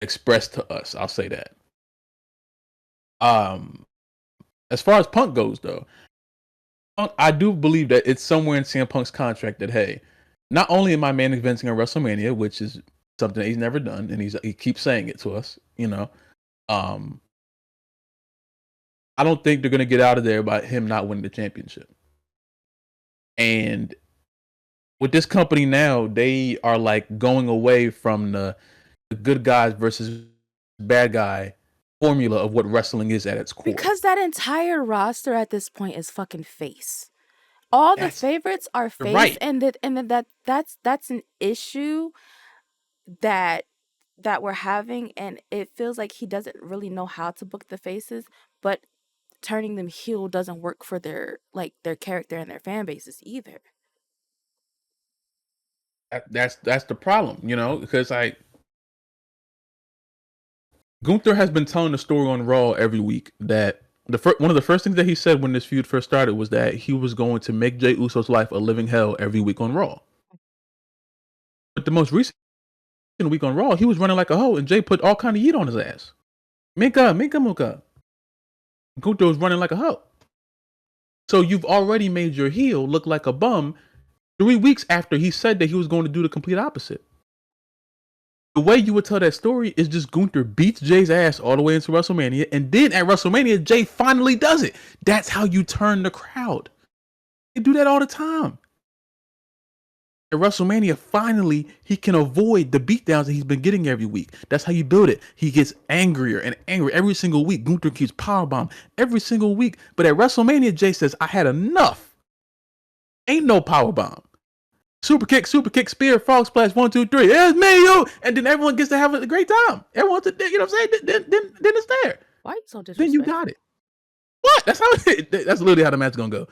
express to us. I'll say that. As far as Punk goes, though, I do believe that it's somewhere in CM Punk's contract that, hey, not only am I main eventing a WrestleMania, which is something that he's never done, and he keeps saying it to us, I don't think they're going to get out of there by him not winning the championship. And with this company now, they are like going away from the good guys versus bad guy formula of what wrestling is at its core. Because that entire roster at this point is fucking face. All the favorites are face, right. and that's an issue that we're having, and it feels like he doesn't really know how to book the faces, but turning them heel doesn't work for their character and their fan bases either. That's the problem, because Gunther has been telling the story on Raw every week that one of the first things that he said when this feud first started was that he was going to make Jey Uso's life a living hell every week on Raw. But the most recent week on Raw, he was running like a hoe, and Jey put all kind of heat on his ass. Minka. Gunther was running like a hoe. So you've already made your heel look like a bum 3 weeks after he said that he was going to do the complete opposite. The way you would tell that story is just Gunther beats Jay's ass all the way into WrestleMania, and then at WrestleMania, Jay finally does it. That's how you turn the crowd. You do that all the time. At WrestleMania, finally, he can avoid the beatdowns that he's been getting every week. That's how you build it. He gets angrier and angrier every single week. Gunther keeps powerbomb every single week. But at WrestleMania, Jay says, I had enough. Ain't no powerbomb. Super kick, spear, frog splash, 1, 2, 3. It's me, you, and then everyone gets to have a great time. Everyone's, you know what I'm saying? Then it's there. Why are you so disrespectful? Then you got it. What? That's literally how the match is gonna go.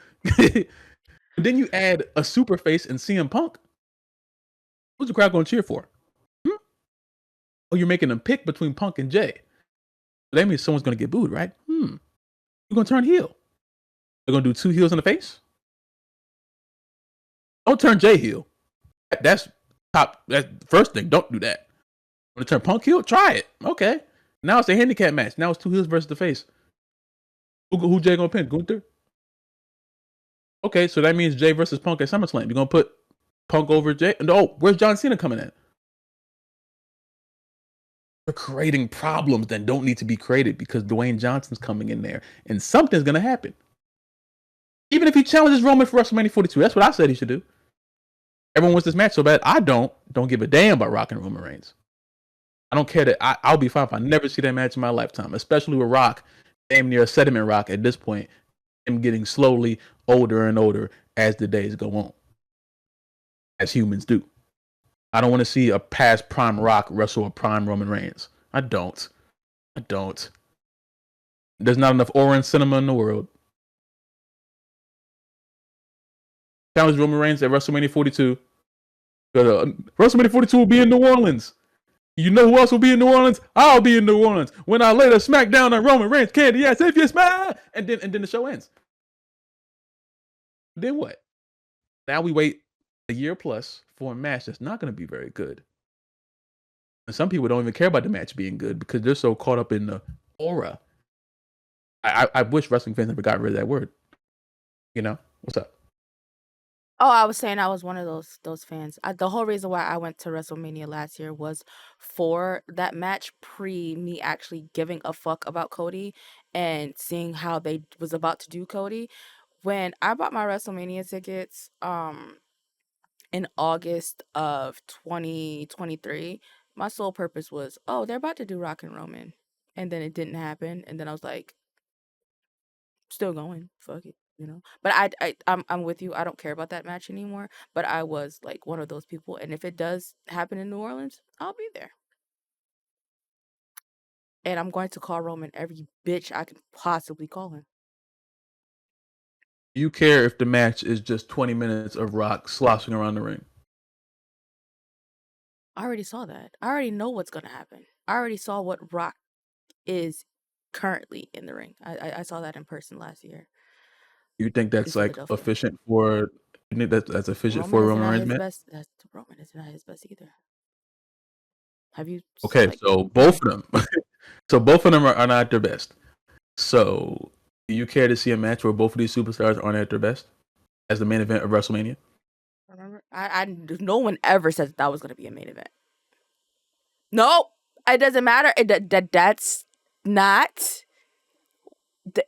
Then you add a super face and CM Punk. Who's the crowd gonna cheer for? Oh, you're making them pick between Punk and Jay. That means someone's gonna get booed, right? You're gonna turn heel. They're gonna do 2 heels in the face. Don't turn Jay heel. That's top. That's first thing. Don't do that. Want to turn Punk heel? Try it. Okay. Now it's a handicap match. Now it's 2 heels versus the face. Who Jay gonna pin? Gunther? Okay, so that means Jay versus Punk at SummerSlam. You're gonna put Punk over Jay? No, where's John Cena coming in? They're creating problems that don't need to be created because Dwayne Johnson's coming in there, and something's gonna happen. Even if he challenges Roman for WrestleMania 42, that's what I said he should do. Everyone wants this match so bad. I don't give a damn about Rock and Roman Reigns. I don't care that I'll be fine if I never see that match in my lifetime, especially with Rock, damn near a sediment Rock at this point, him getting slowly older and older as the days go on, as humans do. I don't want to see a past prime Rock wrestle a prime Roman Reigns. I don't. There's not enough aura and cinema in the world. Challenge Roman Reigns at WrestleMania 42. WrestleMania 42 will be in New Orleans. You know who else will be in New Orleans? I'll be in New Orleans when I lay the SmackDown on Roman Reigns. Candy ass if you smack, and then the show ends. Then what? Now we wait a year plus for a match that's not going to be very good. And some people don't even care about the match being good because they're so caught up in the aura. I wish wrestling fans never got rid of that word. You know? What's up? Oh, I was saying I was one of those fans. The whole reason why I went to WrestleMania last year was for that match pre me actually giving a fuck about Cody and seeing how they was about to do Cody. When I bought my WrestleMania tickets in August of 2023, my sole purpose was, oh, they're about to do Rock and Roman. And then it didn't happen. And then I was like, still going. Fuck it. You know, but I'm with you. I don't care about that match anymore. But I was like one of those people, and if it does happen in New Orleans, I'll be there. And I'm going to call Roman every bitch I can possibly call him. You care if the match is just 20 minutes of Rock sloshing around the ring? I already saw that. I already know what's gonna happen. I already saw what Rock is currently in the ring. I saw that in person last year. You think that's like efficient for? You think that's efficient for Roman Reigns match? Roman is not his best either. Have you? Okay, so both of them. So both of them are not at their best. So do you care to see a match where both of these superstars aren't at their best as the main event of WrestleMania? Remember, no one ever said that was going to be a main event. No, it doesn't matter. That's not.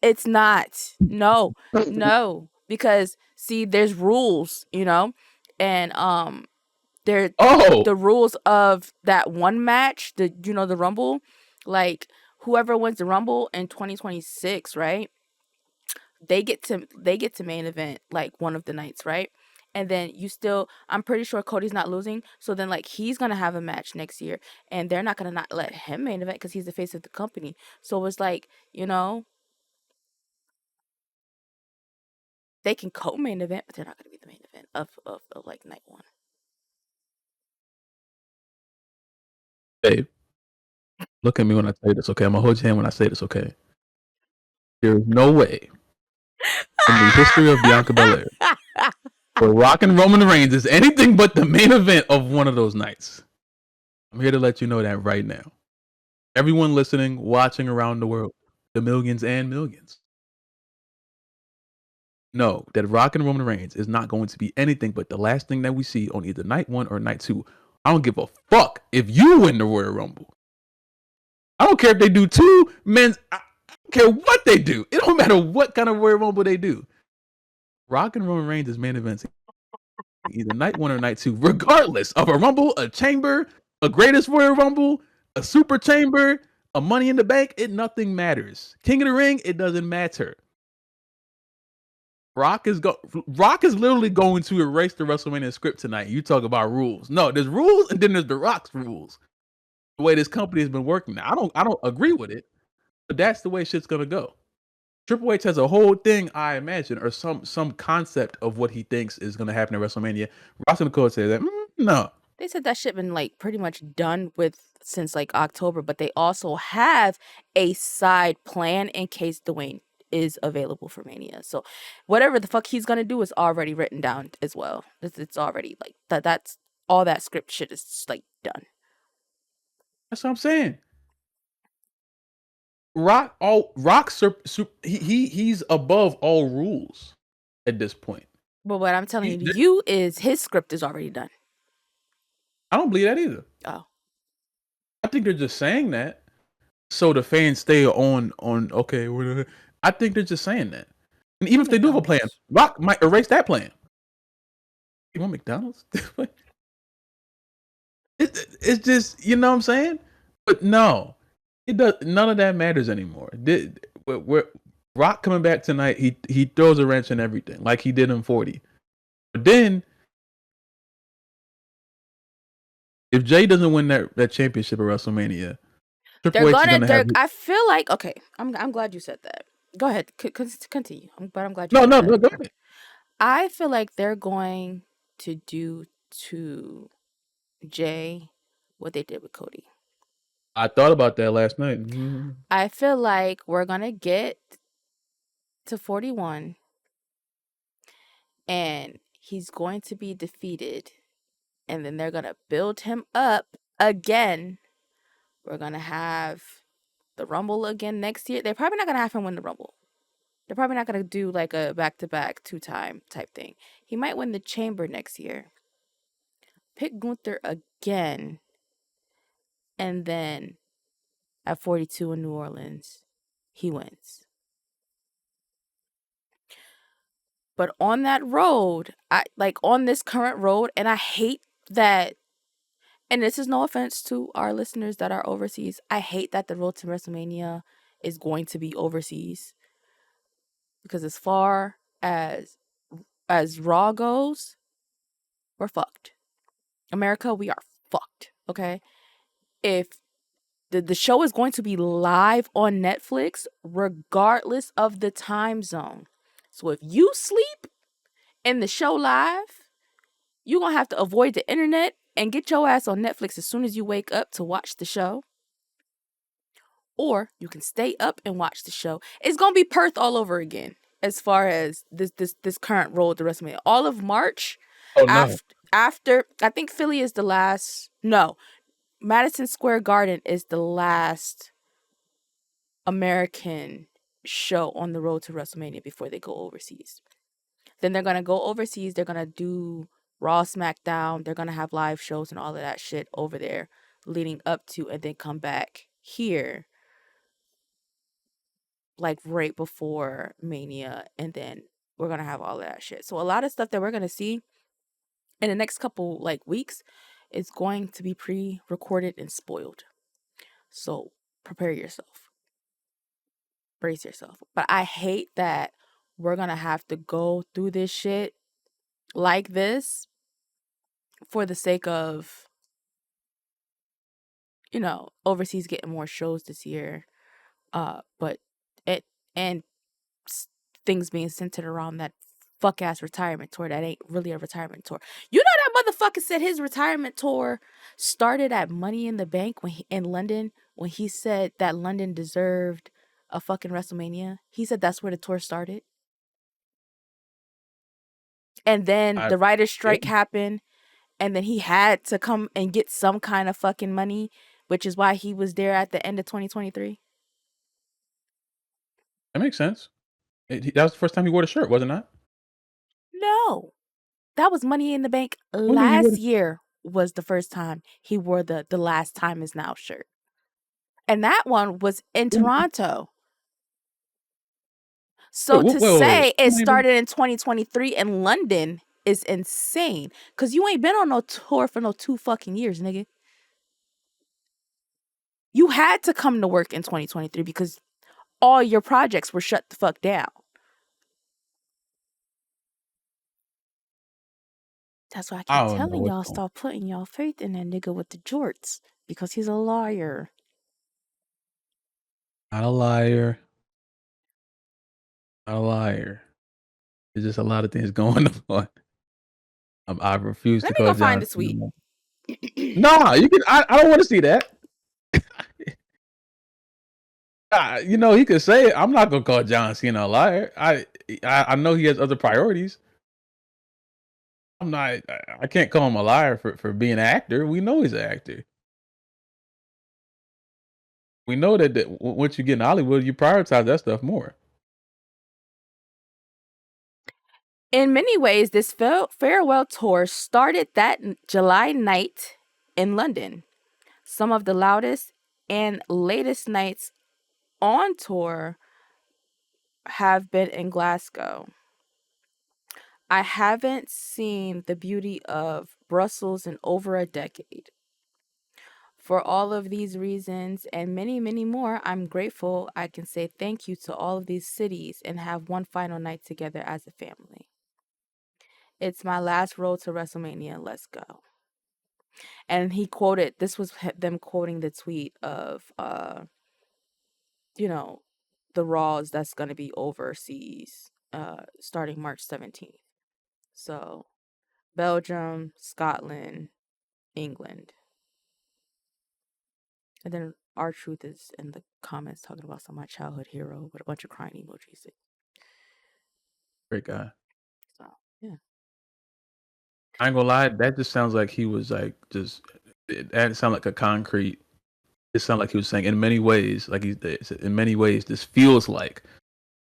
It's not. No, because see, there's rules, you know, and the rules of that one match, the Rumble, like whoever wins the Rumble in 2026, right? They get to main event like one of the nights, right? And then I'm pretty sure Cody's not losing, so then like he's gonna have a match next year, and they're not gonna not let him main event because he's the face of the company. So it's like, they can co-main event, but they're not gonna be the main event of like night one. Dave, look at me when I say this, okay? I'm gonna hold your hand when I say this, okay? There is no way in the history of Bianca Belair where Rock and Roman Reigns is anything but the main event of one of those nights. I'm here to let you know that right now. Everyone listening, watching around the world, the millions and millions. know that Rock and Roman Reigns is not going to be anything but the last thing that we see on either night 1 or night 2. I don't give a fuck if you win the Royal Rumble. I don't care if they do 2 men's. I don't care what they do. It don't matter what kind of Royal Rumble they do. Rock and Roman Reigns is main eventing either night 1 or night 2, regardless of a Rumble, a Chamber, a Greatest Royal Rumble, a Super Chamber, a Money in the Bank. Nothing matters. King of the Ring, it doesn't matter. Rock is literally going to erase the WrestleMania script tonight. You talk about rules. No, there's rules, and then there's the Rock's rules. The way this company has been working. Now, I don't agree with it, but that's the way shit's gonna go. Triple H has a whole thing, I imagine, or some concept of what he thinks is gonna happen at WrestleMania. Ross and Nicole say that no. They said that shit been like pretty much done with since like October, but they also have a side plan in case Dwayne is available for Mania. So whatever the fuck he's gonna do is already written down as well. It's already like that's all that script shit is like done. That's what I'm saying. He's above all rules at this point. But what I'm telling you is his script is already done. I don't believe that either. Oh. I think they're just saying that so the fans stay on okay. I think they're just saying that. And even if they do have a plan, Rock might erase that plan. You want McDonald's? It's just, you know what I'm saying? But no, it does. None of that matters anymore. Rock coming back tonight, he throws a wrench in everything like he did in 40. But then, if Jay doesn't win that championship at WrestleMania, Triple H is gonna have. I feel like okay. I'm glad you said that. Go ahead, continue. But I'm glad you. No, go ahead. I feel like they're going to do to Jay what they did with Cody. I thought about that last night. Mm-hmm. I feel like we're gonna get to 41, and he's going to be defeated, and then they're gonna build him up again. We're gonna have the Rumble again next year. They're probably not gonna have him win the Rumble. They're probably not gonna do like a back-to-back 2-time type thing. He might win the Chamber next year. Pick Gunther again, and then at 42 in New Orleans, he wins. But on that road, on this current road, and I hate that, and this is no offense to our listeners that are overseas, I hate that the road to WrestleMania is going to be overseas. Because as far as Raw goes, we're fucked. America, we are fucked, okay? If the show is going to be live on Netflix, regardless of the time zone. So if you sleep in the show live, you're going to have to avoid the internet and get your ass on Netflix as soon as you wake up to watch the show. Or you can stay up and watch the show. It's going to be Perth all over again as far as this current road to WrestleMania. All of March, after, I think Philly is the last, no, Madison Square Garden is the last American show on the road to WrestleMania before they go overseas. Then they're going to go overseas. They're going to do Raw, SmackDown. They're going to have live shows and all of that shit over there leading up to, and then come back here like right before Mania. And then we're going to have all of that shit. So a lot of stuff that we're going to see in the next couple like weeks is going to be pre-recorded and spoiled. So prepare yourself. Brace yourself. But I hate that we're going to have to go through this shit like this for the sake of, you know, overseas getting more shows this year. But it and things being centered around that fuck ass retirement tour that ain't really a retirement tour. You know that motherfucker said his retirement tour started at Money in the Bank in London when he said that London deserved a fucking WrestleMania. He said that's where the tour started. And then the writer's strike happened, and then he had to come and get some kind of fucking money, which is why he was there at the end of 2023. That makes sense. That was the first time he wore the shirt, was it not? No. That was Money in the Bank When did he last win? year was the first time he wore the last time is now shirt. And that one was in Toronto. So to Wait. say it started in 2023 in London is insane. Cause you ain't been on no tour for no 2 fucking years, nigga. You had to come to work in 2023 because all your projects were shut the fuck down. That's why I I keep don't know telling what's y'all going. stop putting y'all faith in that nigga with the jorts because he's a liar. Not a liar. Not a liar. There's just a lot of things going on. I refuse Let to me call go find John the Cena. tweet. Nah, you can. I don't want to see that. He could say it. I'm not gonna call John Cena a liar. I know he has other priorities. I'm not. I can't call him a liar for being an actor. We know he's an actor. We know that once you get in Hollywood, you prioritize that stuff more. In many ways, this farewell tour started that July night in London. Some of the loudest and latest nights on tour have been in Glasgow. I haven't seen the beauty of Brussels in over a decade. For all of these reasons and many, many more, I'm grateful I can say thank you to all of these cities and have one final night together as a family. It's my last road to WrestleMania. Let's go. And he quoted, this was them quoting the tweet of, the Raws that's going to be overseas starting March 17th. So Belgium, Scotland, England. And then our truth is in the comments talking about some of my childhood hero with a bunch of crying emojis. Great guy. So yeah. I ain't gonna lie. That just sounds like he was like just. That sound like a concrete. It sounded like he was saying in many ways, like in many ways, this feels like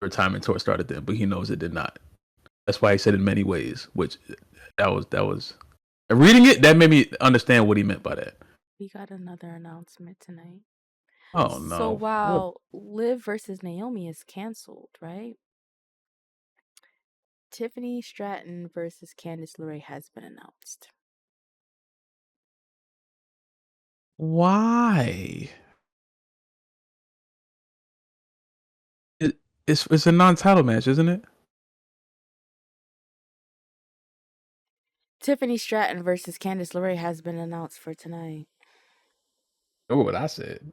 retirement tour started then, but he knows it did not. That's why he said in many ways, which that was reading it, that made me understand what he meant by that. We got another announcement tonight. Oh So no. What? while Liv versus Naomi is canceled, right? Tiffany Stratton versus Candice LeRae has been announced. Why? It's a non-title match, isn't it? Tiffany Stratton versus Candice LeRae has been announced for tonight. Oh, what I said.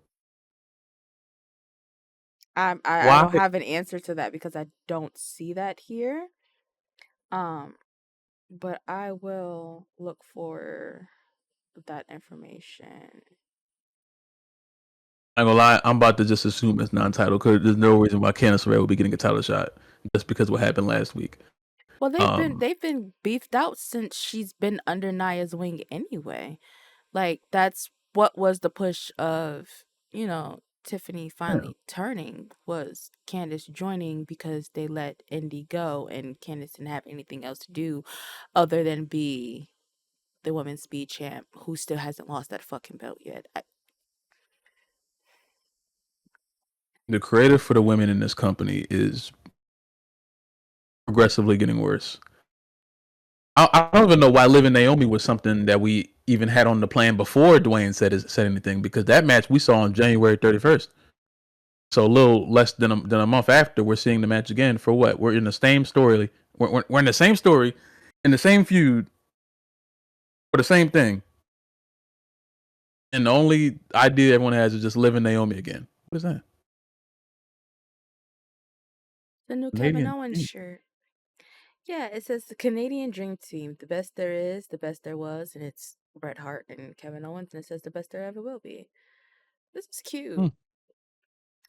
I Why? don't have an answer to that because I don't see that here. But I will look for that information. I'm gonna lie. I'm about to just assume it's non-title because there's no reason why Candice LeRae would be getting a title shot just because of what happened last week. Well, Um, they've been beefed out since she's been under Naya's wing anyway. Like that's what was the push of, Tiffany yeah. finally turning was Candice joining because they let Indy go and Candice didn't have anything else to do other than be the women's speed champ who still hasn't lost that fucking belt yet. The creative for the women in this company is progressively getting worse. I don't even know why Liv and Naomi was something that we even had on the plan before Dwayne said anything because that match we saw on January 31st. So a little less than a month after, we're seeing the match again for what? We're in the same story. We're in the same story, in the same feud, for the same thing. And the only idea everyone has is just Liv and Naomi again. What is that? The new Kevin Canadian. Owens shirt. Yeah, it says the Canadian Dream Team, the best there is, the best there was, and it's Bret Hart and Kevin Owens, and it says the best there ever will be. This is Hmm. cute.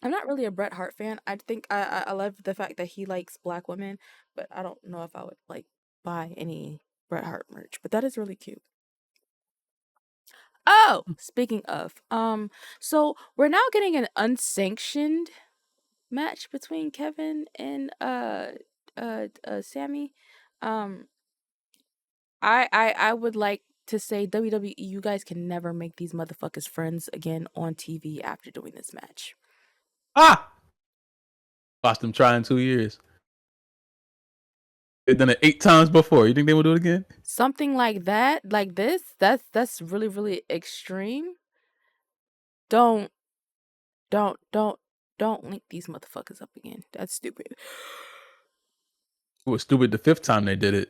I'm not really a Bret Hart fan. I think I love the fact that he likes black women, but I don't know if I would like buy any Bret Hart merch. But that is really cute. Oh, speaking of, so we're now getting an unsanctioned match between Kevin and Sammy. Um, I would like to say WWE, you guys can never make these motherfuckers friends again on TV after doing this match. Ah, watched them try in 2 years. They've done it 8 times before. You think they will do it again? Something like that, like this, that's really, really extreme. Don't, don't, don't, don't link these motherfuckers up again. That's stupid. It was stupid the 5th time they did it.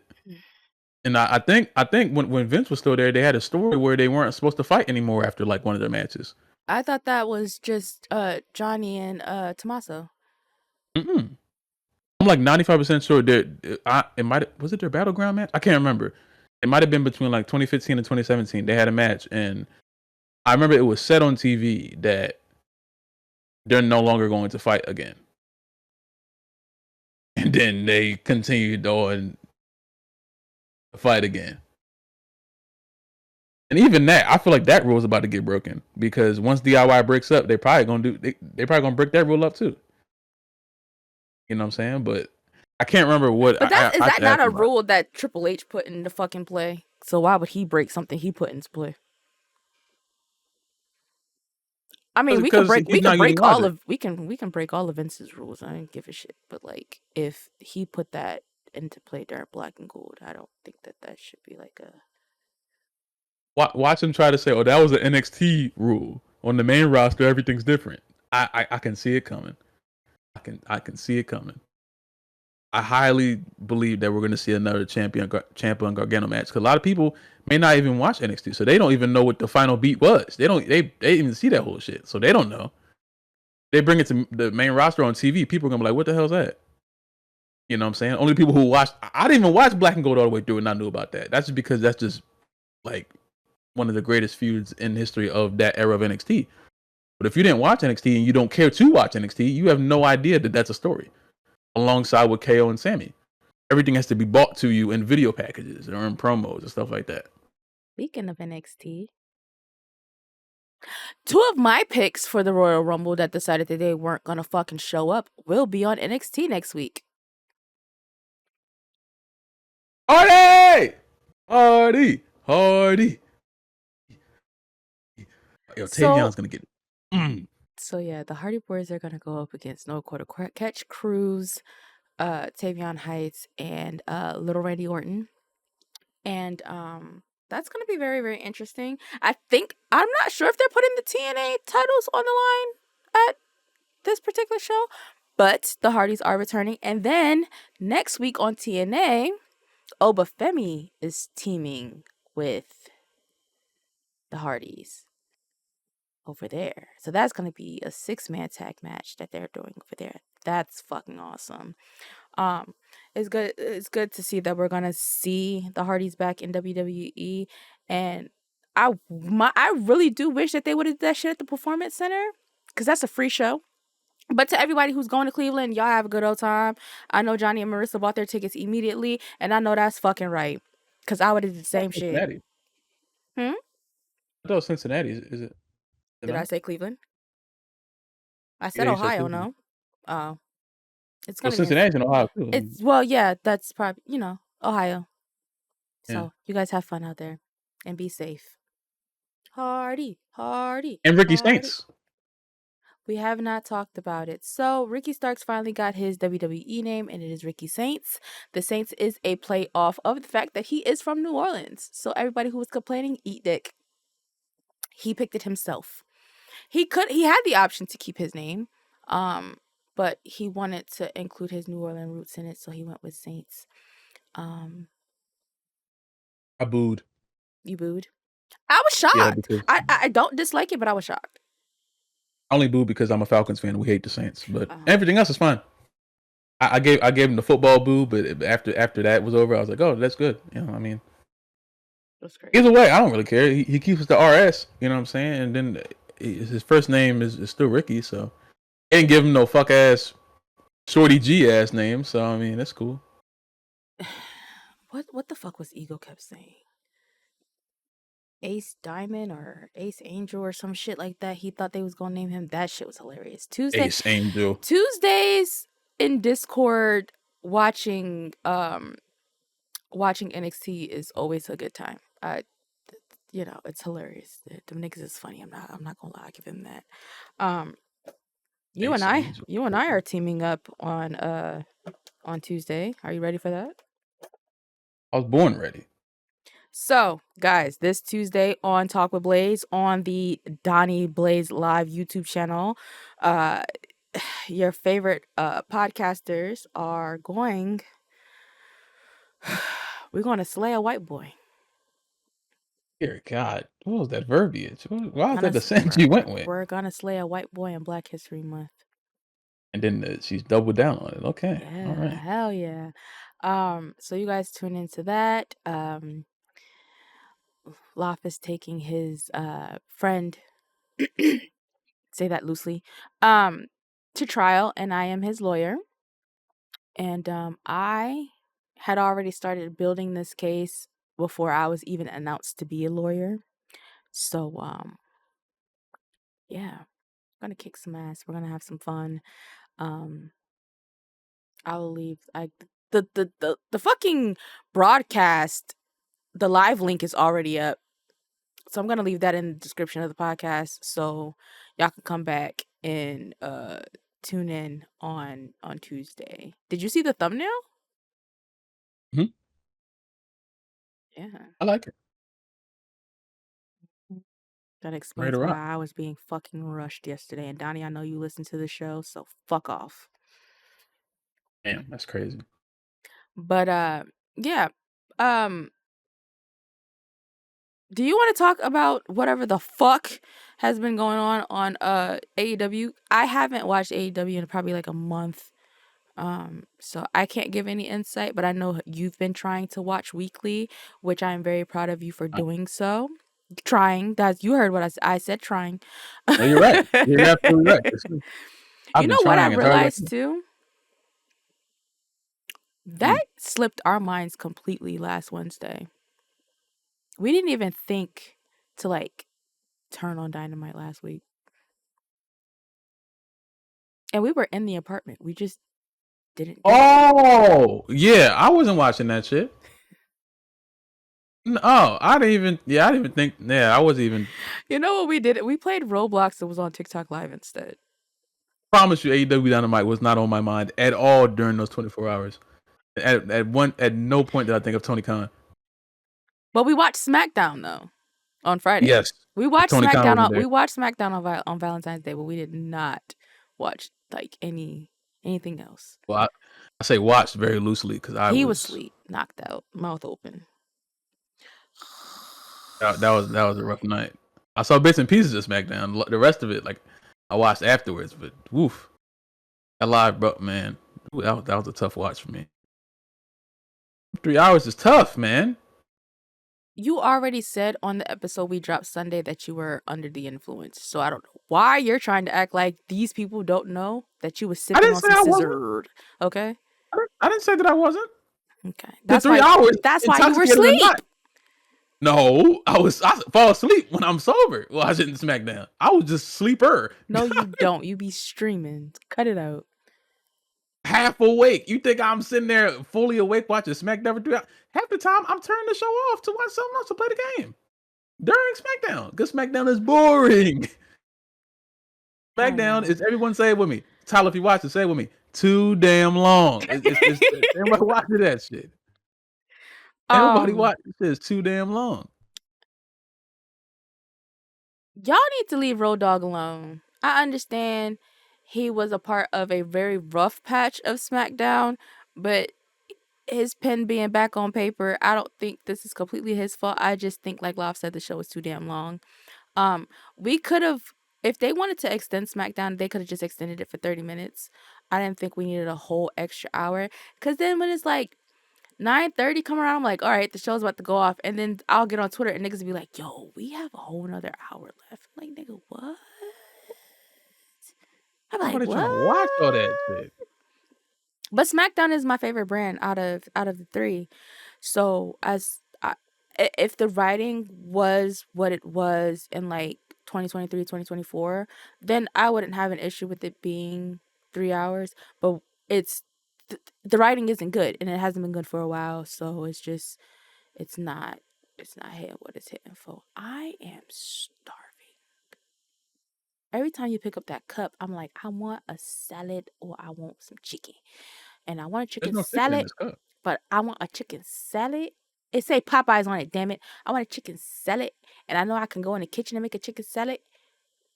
And I think when Vince was still there, they had a story where they weren't supposed to fight anymore after like one of their matches. I thought that was just Johnny and Tommaso. Mm-mm. I'm like 95% sure it might was it their battleground match? I can't remember. It might have been between like 2015 and 2017. They had a match, and I remember it was said on TV that they're no longer going to fight again. And then they continued on to fight again. And even that, I feel like that rule is about to get broken because once DIY breaks up, they probably gonna break that rule up too. You know what I'm saying? But I can't remember what. But is I that should not ask a him about it. rule that Triple H put into fucking play? So why would he break something he put into play? I mean, Because he's not using logic. we can break all of Vince's rules. I don't give a shit. But like, if he put that into play during Black and Gold, I don't think that should be like a. Watch him try to say, "Oh, that was an NXT rule on the main roster. Everything's different." I can see it coming. I can see it coming. I highly believe that we're going to see another champion Gargano match because a lot of people may not even watch NXT, so they don't even know what the final beat was. They didn't even see that whole shit, so they don't know. They bring it to the main roster on TV. People are gonna be like, "What the hell's that?" You know what I'm saying? Only people who watched. I didn't even watch Black and Gold all the way through, and I knew about that. That's just because that's just like one of the greatest feuds in history of that era of NXT. But if you didn't watch NXT and you don't care to watch NXT, you have no idea that that's a story. Alongside with KO and Sammy, everything has to be bought to you in video packages or in promos and stuff like that. Speaking of NXT, two of my picks for the Royal Rumble that decided that they weren't gonna fucking show up will be on NXT next week. Hardy! Hardy! Hardy! Yo, Tavion's gonna get it. So yeah, the Hardy Boys are gonna go up against No Quarter Catch Cruz, Tavion Heights, and Little Randy Orton. And that's gonna be very, very interesting. I'm not sure if they're putting the TNA titles on the line at this particular show, but the Hardys are returning. And then next week on TNA, Obafemi is teaming with the Hardys over there. So that's going to be a 6-man tag match that they're doing over there. That's fucking awesome. It's good to see that we're going to see the Hardys back in WWE, and I really do wish that they would have did that shit at the Performance Center cuz that's a free show. But to everybody who's going to Cleveland, y'all have a good old time. I know Johnny and Marissa bought their tickets immediately, and I know that's fucking right cuz I would have did the same shit. Cincinnati. Hmm? I thought Cincinnati. Is it? Did I say Cleveland? I said Yeah, you said Ohio, Cleveland. no. Oh. It's Well, gonna be Cincinnati's in Ohio too. yeah, that's probably Ohio. Yeah. So you guys have fun out there and be safe. Hardy. And Ricky Hardy. Saints. We have not talked about it. So Ricky Starks finally got his WWE name, and it is Ricky Saints. The Saints is a play off of the fact that he is from New Orleans. So everybody who was complaining, eat dick. He picked it himself. He had the option to keep his name, but he wanted to include his New Orleans roots in it, so he went with Saints. I booed. You booed? I was shocked. Yeah, because I don't dislike it, but I was shocked. I only boo because I'm a Falcons fan. We hate the Saints, but everything else is fine. I gave him the football boo, but after that was over, I was like, oh, that's good. You know, I mean, that's great. Either way, I don't really care. He keeps the RS. You know what I'm saying? And then his first name is still Ricky, so they didn't give him no fuck ass Shorty G ass name. So I mean, that's cool. What the fuck was Ego kept saying? Ace Diamond or Ace Angel or some shit like that. He thought they was gonna name him. That shit was hilarious. Ace Angel. Tuesdays in Discord watching watching NXT is always a good time. It's hilarious. Them niggas is funny. I'm not gonna lie, I give him that. Um, you and Ace I, Angel. you and I are teaming up on Tuesday. Are you ready for that? I was born ready. So, guys, this Tuesday on Talk with Blaze on the Donnie Blaze Live YouTube channel, uh, your favorite podcasters are going. We're going to slay a white boy. Dear God, what was that verbiage? Why was Gonna that the s- sentence we're, you went with? we're gonna slay a white boy in Black History Month. And then she's doubled down on it. Okay, all Yeah, right. hell yeah. So you guys tune into that. Laf is taking his friend, say that loosely, to trial, and I am his lawyer. And I had already started building this case before I was even announced to be a lawyer. So yeah, gonna kick some ass. We're gonna have some fun. Um, I will leave. The fucking broadcast, the live link is already up. So I'm gonna leave that in the description of the podcast so y'all can come back and tune in on Tuesday. Did you see the thumbnail? Mhm. Yeah. I like it. That Right explains why around. I was being fucking rushed yesterday. And Donnie, I know you listen to the show, so fuck off. Damn, that's crazy. But yeah. Um do you want to talk about whatever the fuck has been going on AEW? I haven't watched AEW in probably like a month. So I can't give any insight, but I know you've been trying to watch weekly, which I am very proud of you for doing so. Trying. That's you heard what I said, trying. No, you're right. You're absolutely right. You I've been know what I trying as hard as I realized can. too? That Mm. slipped our minds completely last Wednesday. We didn't even think to like turn on Dynamite last week. And we were in the apartment. We just didn't do it. Oh, yeah. I wasn't watching that shit. No, I didn't even. Yeah, I didn't even think. Yeah, I wasn't even. You know what we did? We played Roblox that was on TikTok Live instead. Promise you, AEW Dynamite was not on my mind at all during those 24 hours. At no point did I think of Tony Khan. But we watched SmackDown though on Friday. Yes, We watched Tony Khan SmackDown wasn't on there. we watched SmackDown on Valentine's Day, but we did not watch like anything else. Well, I say watched very loosely because I He was was asleep, knocked out, mouth open. that was a rough night. I saw bits and pieces of SmackDown. The rest of it, like I watched afterwards. But woof, that live, bro, man, that was a tough watch for me. 3 hours is tough, man. You already said on the episode we dropped Sunday that you were under the influence. So I don't know why you're trying to act like these people don't know that you was I sipping didn't on say some I wasn't. scissor. Okay? I didn't say that I wasn't. Okay. Did 3 hours That's why you were intoxicated or asleep. not? No, I fall asleep when I'm sober watching SmackDown. I was just sleeper. No, you don't. You be streaming. Cut it out. Half awake. You think I'm sitting there fully awake watching SmackDown for 3 hours? Half the time I'm turning the show off to watch something else to play the game during SmackDown because SmackDown is boring. SmackDown is everyone say it with me. Tyler, if you watch it, say it with me. Too damn long. It's everybody watching that shit. Everybody watch it. It's too damn long. Y'all need to leave Road Dogg alone. I understand he was a part of a very rough patch of SmackDown, but his pen being back on paper, I don't think this is completely his fault. I just think, like Love said, the show was too damn long. We could have, if they wanted to extend SmackDown, they could have just extended it for 30 minutes. I didn't think we needed a whole extra hour. Cause then when it's like 9:30 come around, I'm like, all right, the show's about to go off. And then I'll get on Twitter and niggas be like, yo, we have a whole nother hour left. I'm like, nigga, what? I'm like, Nobody trying to watch all that what? shit. But SmackDown is my favorite brand out of the three. So if the writing was what it was in like 2023, 2024, then I wouldn't have an issue with it being 3 hours. But it's the writing isn't good, and it hasn't been good for a while. So it's not hitting what it's hitting for. I am starving. Every time you pick up that cup, I'm like, I want a salad or I want some chicken. And I want a There's chicken no chicken in salad, this cup. but I want a chicken salad. It say Popeyes on it, damn it. I want a chicken salad. And I know I can go in the kitchen and make a chicken salad,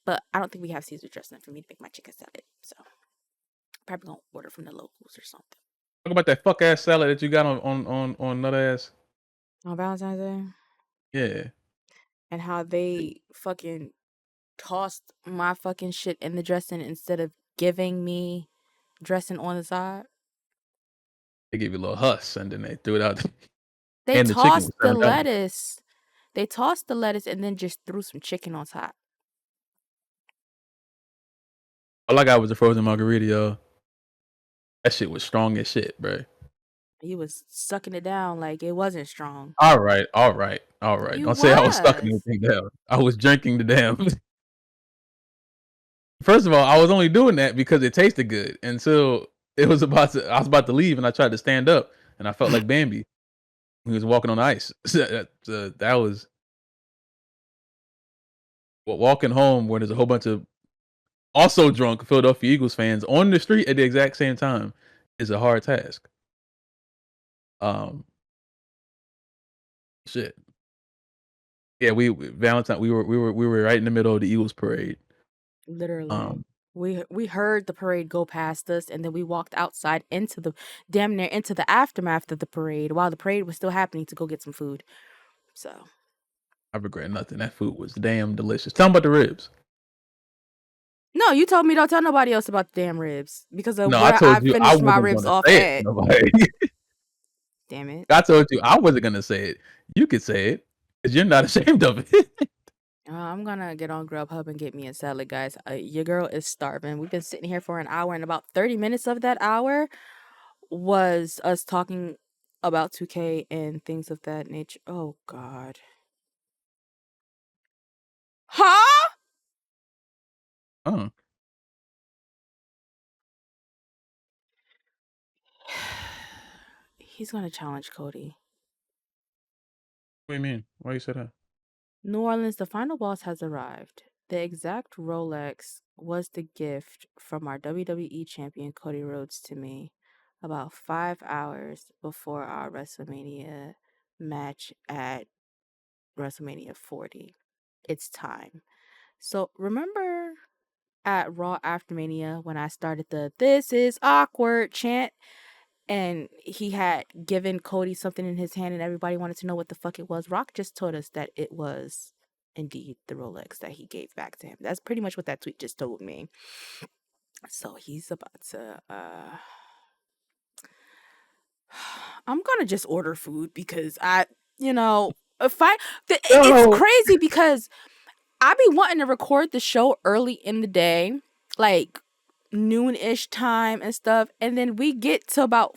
but I don't think we have Caesar dressing for me to make my chicken salad. So probably gonna order from the locals or something. Talk about that fuck ass salad that you got on nut ass. On Valentine's Day. Yeah. And how they fucking tossed my fucking shit in the dressing instead of giving me dressing on the side. They gave you a little huss and then they threw it out. They And the chicken was tossed the $7. lettuce. They tossed the lettuce and then just threw some chicken on top. All I got was a frozen margarita, yo. That shit was strong as shit, bro. He was sucking it down like it wasn't strong. All right, all right, all right. You Don't say I was sucking was. anything down. I was drinking the damn. First of all, I was only doing that because it tasted good until I was about to leave and I tried to stand up and I felt like Bambi. He was walking on ice. That was walking home where there's a whole bunch of also drunk Philadelphia Eagles fans on the street at the exact same time is a hard task. Um, shit. Yeah, Valentine. We were right in the middle of the Eagles parade. Literally. Um, We heard the parade go past us, and then we walked outside into the damn near into the aftermath of the parade while the parade was still happening to go get some food. So I regret nothing. That food was damn delicious. Tell them about the ribs. no, you told me don't tell nobody else about the damn ribs because of No, I where I told you I finished my wasn't ribs gonna off say it to at. nobody. Damn it. I told you I wasn't gonna say it. You could say it because you're not ashamed of it. I'm gonna get on Grubhub and get me a salad, guys. Your girl is starving. We've been sitting here for an hour, and about 30 minutes of that hour was us talking about 2K and things of that nature. Oh, God. Huh? Oh, He's gonna challenge Cody. what do you mean? Why you say that? New Orleans, the final boss has arrived. The exact Rolex was the gift from our WWE champion Cody Rhodes to me about 5 hours before our WrestleMania match at WrestleMania 40. It's time. So remember at Raw After Mania when I started the "This is awkward" chant, and he had given Cody something in his hand, and everybody wanted to know what the fuck it was. Rock just told us that it was indeed the Rolex that he gave back to him. That's pretty much what that tweet just told me. So he's about to. I'm gonna just order food because if it's No. crazy because I be wanting to record the show early in the day, like noon-ish time and stuff, and then we get to about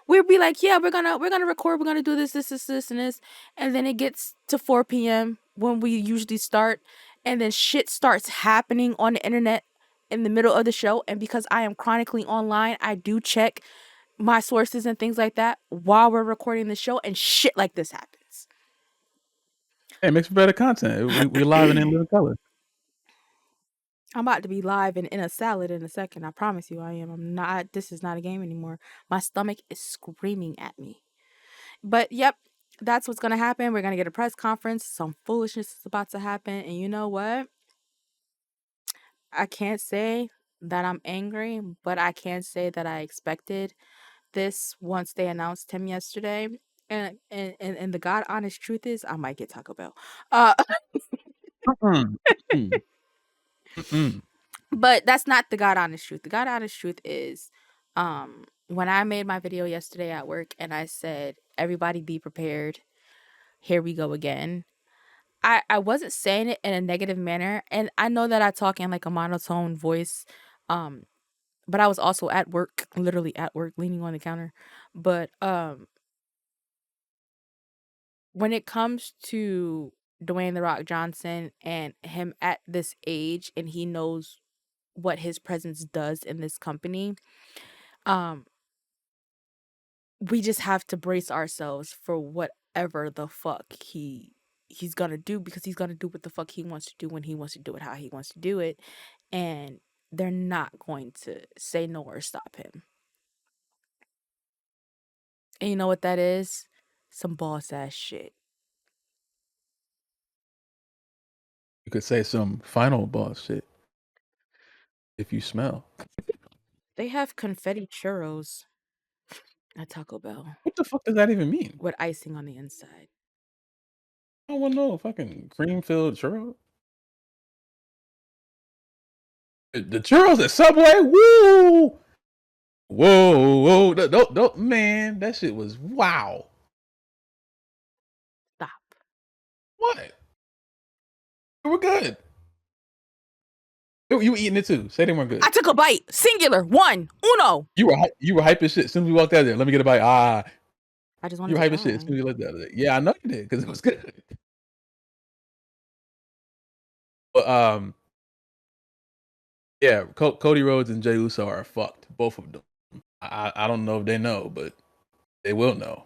we'll be like, yeah, we're gonna record, we're gonna do this, and this, and then it gets to 4 p.m. when we usually start, and then shit starts happening on the internet in the middle of the show, and because I am chronically online, I do check my sources and things like that while we're recording the show, and shit like this happens. Hey, it makes for better content. We live and in living color. I'm about to be live and in a salad in a second. I promise you I am. I'm not. This is not a game anymore. My stomach is screaming at me. But yep, that's what's going to happen. We're going to get a press conference. Some foolishness is about to happen. And you know what? I can't say that I'm angry, but I can say that I expected this once they announced him yesterday. And the God honest truth is I might get Taco Bell. Uh Mm-mm. Mm-mm. Mm-mm. But that's not the God honest truth. The God honest truth is when I made my video yesterday at work and I said, everybody be prepared. Here we go again. I wasn't saying it in a negative manner. And I know that I talk in like a monotone voice. Um, but I was also at work, literally at work, leaning on the counter. But when it comes to Dwayne the Rock Johnson and him at this age and he knows what his presence does in this company, um we just have to brace ourselves for whatever the fuck he's gonna do, because he's gonna do what the fuck he wants to do when he wants to do it, how he wants to do it, and they're not going to say no or stop him. And you know what that is? Some boss ass shit. You could say some final boss shit if you smell. They have confetti churros at Taco Bell What the fuck does that even mean? with icing on the inside. I don't want no fucking cream filled churro. The churros at Subway, woo! Whoa, don't, man, that shit was wow. Stop. What? They were good. You were eating it too. Say they weren't good. I took a bite. Singular. One. Uno. You were hype as shit. As soon as we walked out there, let me get a bite. I just You wanted were to hype as shit as try. soon as you looked at it. Yeah, I know you did because it was good. But yeah, Cody Rhodes and Jey Uso are fucked. Both of them. I don't know if they know, but they will know.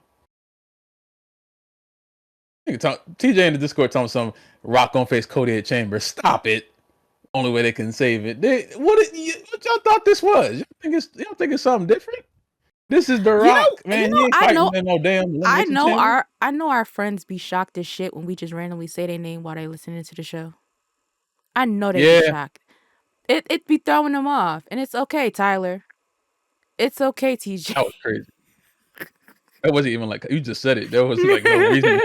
TJ in the Discord telling some Rock gonna face Cody at Chamber. Stop it. Only way they can save it. What y'all thought this was? You don't think it's something different? This is The Rock, man. He ain't fighting in no damn elimination chamber. I know our friends be shocked as shit when we just randomly say their name while they listening to the show. I know they be shocked. It be throwing them off, and it's okay, Tyler. It's okay, TJ. That was crazy. That wasn't even like you just said it. There was like no reason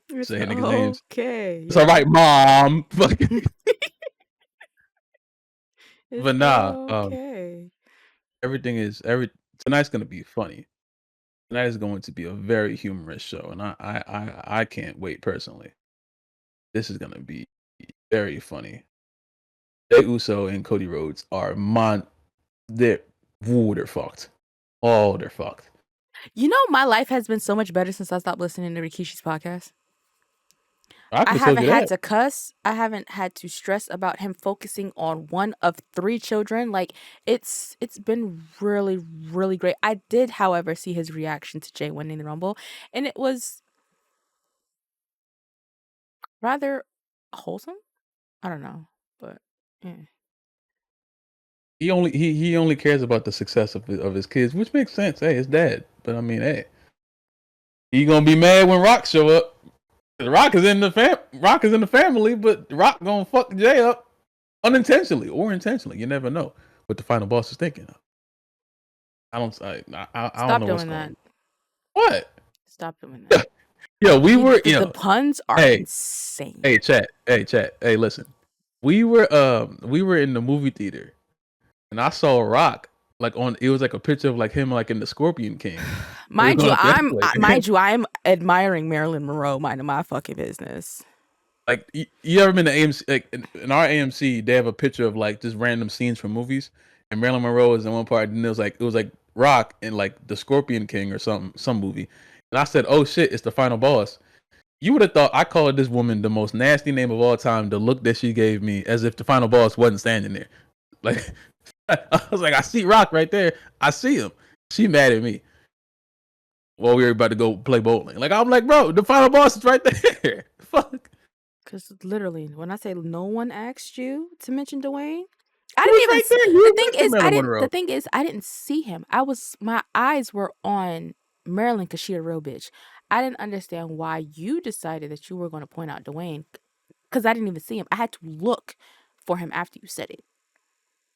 to say niggas' names. Okay. It's all right, mom. But nah, okay. tonight's gonna be funny. Tonight is going to be a very humorous show, and I can't wait personally. This is gonna be very funny. Jey Uso and Cody Rhodes are they're fucked. Oh, they're fucked. You know, my life has been so much better since I stopped listening to Rikishi's podcast. I I haven't had to cuss. I haven't had to stress about him focusing on one of 3 children. Like it's been really, really great. I did, however, see his reaction to Jay winning the Rumble, and it was rather wholesome. I don't know, but yeah. He only cares about the success of his kids, which makes sense. Hey, his dad. But I mean, hey, he gonna be mad when Rock show up. Rock is in the family, but Rock gonna fuck Jay up unintentionally or intentionally. You never know what the final boss is thinking of. I don't know what's going on. What? Stop doing that. Yo, the puns are insane. Hey, chat. Hey, listen. We were in the movie theater, and I saw Rock it was like a picture of like him like in the Scorpion King. Mind you, I'm admiring Marilyn Monroe, minding my fucking business. Like you ever been to AMC? Like in our AMC, they have a picture of like just random scenes from movies, and Marilyn Monroe is in one part, and it was like Rock in like the Scorpion King or some movie, and I said, "Oh shit, it's the final boss." You would have thought I called this woman the most nasty name of all time. The look that she gave me, as if the final boss wasn't standing there. Like I was like, I see Rock right there. I see him. She mad at me. While we were about to go play bowling. Like I'm like, bro, the final boss is right there. Fuck. Because literally, when I say no one asked you to mention Dwayne, the thing is, I didn't see him. My eyes were on Marilyn because she a real bitch. I didn't understand why you decided that you were going to point out Dwayne, because I didn't even see him. I had to look for him after you said it.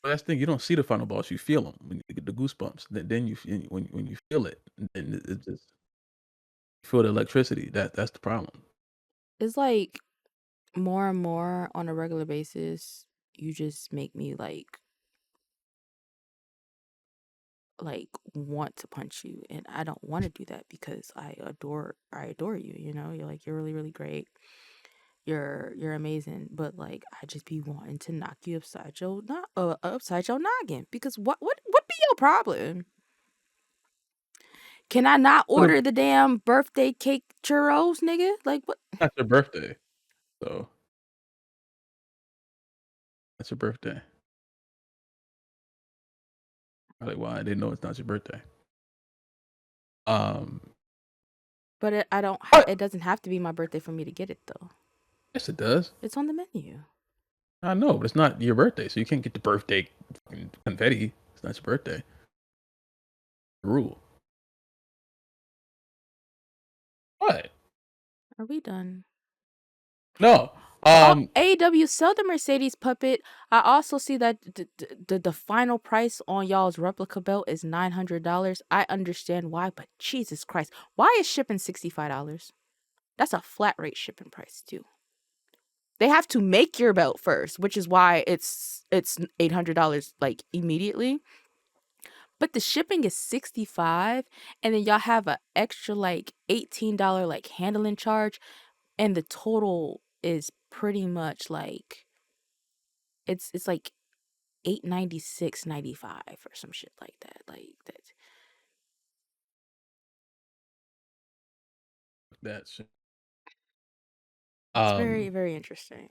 Well, that's the thing. You don't see the final boss. You feel them when you get the goosebumps. Then you when you feel it, then it just you feel the electricity. That's the problem. It's like more and more on a regular basis, you just make me like want to punch you, and I don't want to do that because I adore you, you know. You're really, really great. You're amazing, but like I just be wanting to knock you upside your noggin, because what be your problem? Can I not order the damn birthday cake churros, nigga? Like what? That's your birthday. So that's your birthday. I'm like, why? I didn't know it's not your birthday. Um, But but it doesn't have to be my birthday for me to get it though. yes, it does. It's on the menu. I know, but it's not your birthday, so you can't get the birthday confetti. It's not your birthday. Rule. What? Are we done? No. AEW sell the Mercedes puppet. I also see that the final price on y'all's replica belt is $900. I understand why, but Jesus Christ, why is shipping $65? That's a flat rate shipping price too. They have to make your belt first, which is why it's $800 like immediately. But the shipping is $65, and then y'all have a extra like $18 like handling charge, and the total is pretty much like it's like $896.95 or some shit like that. Like that. That's It's very, very interesting.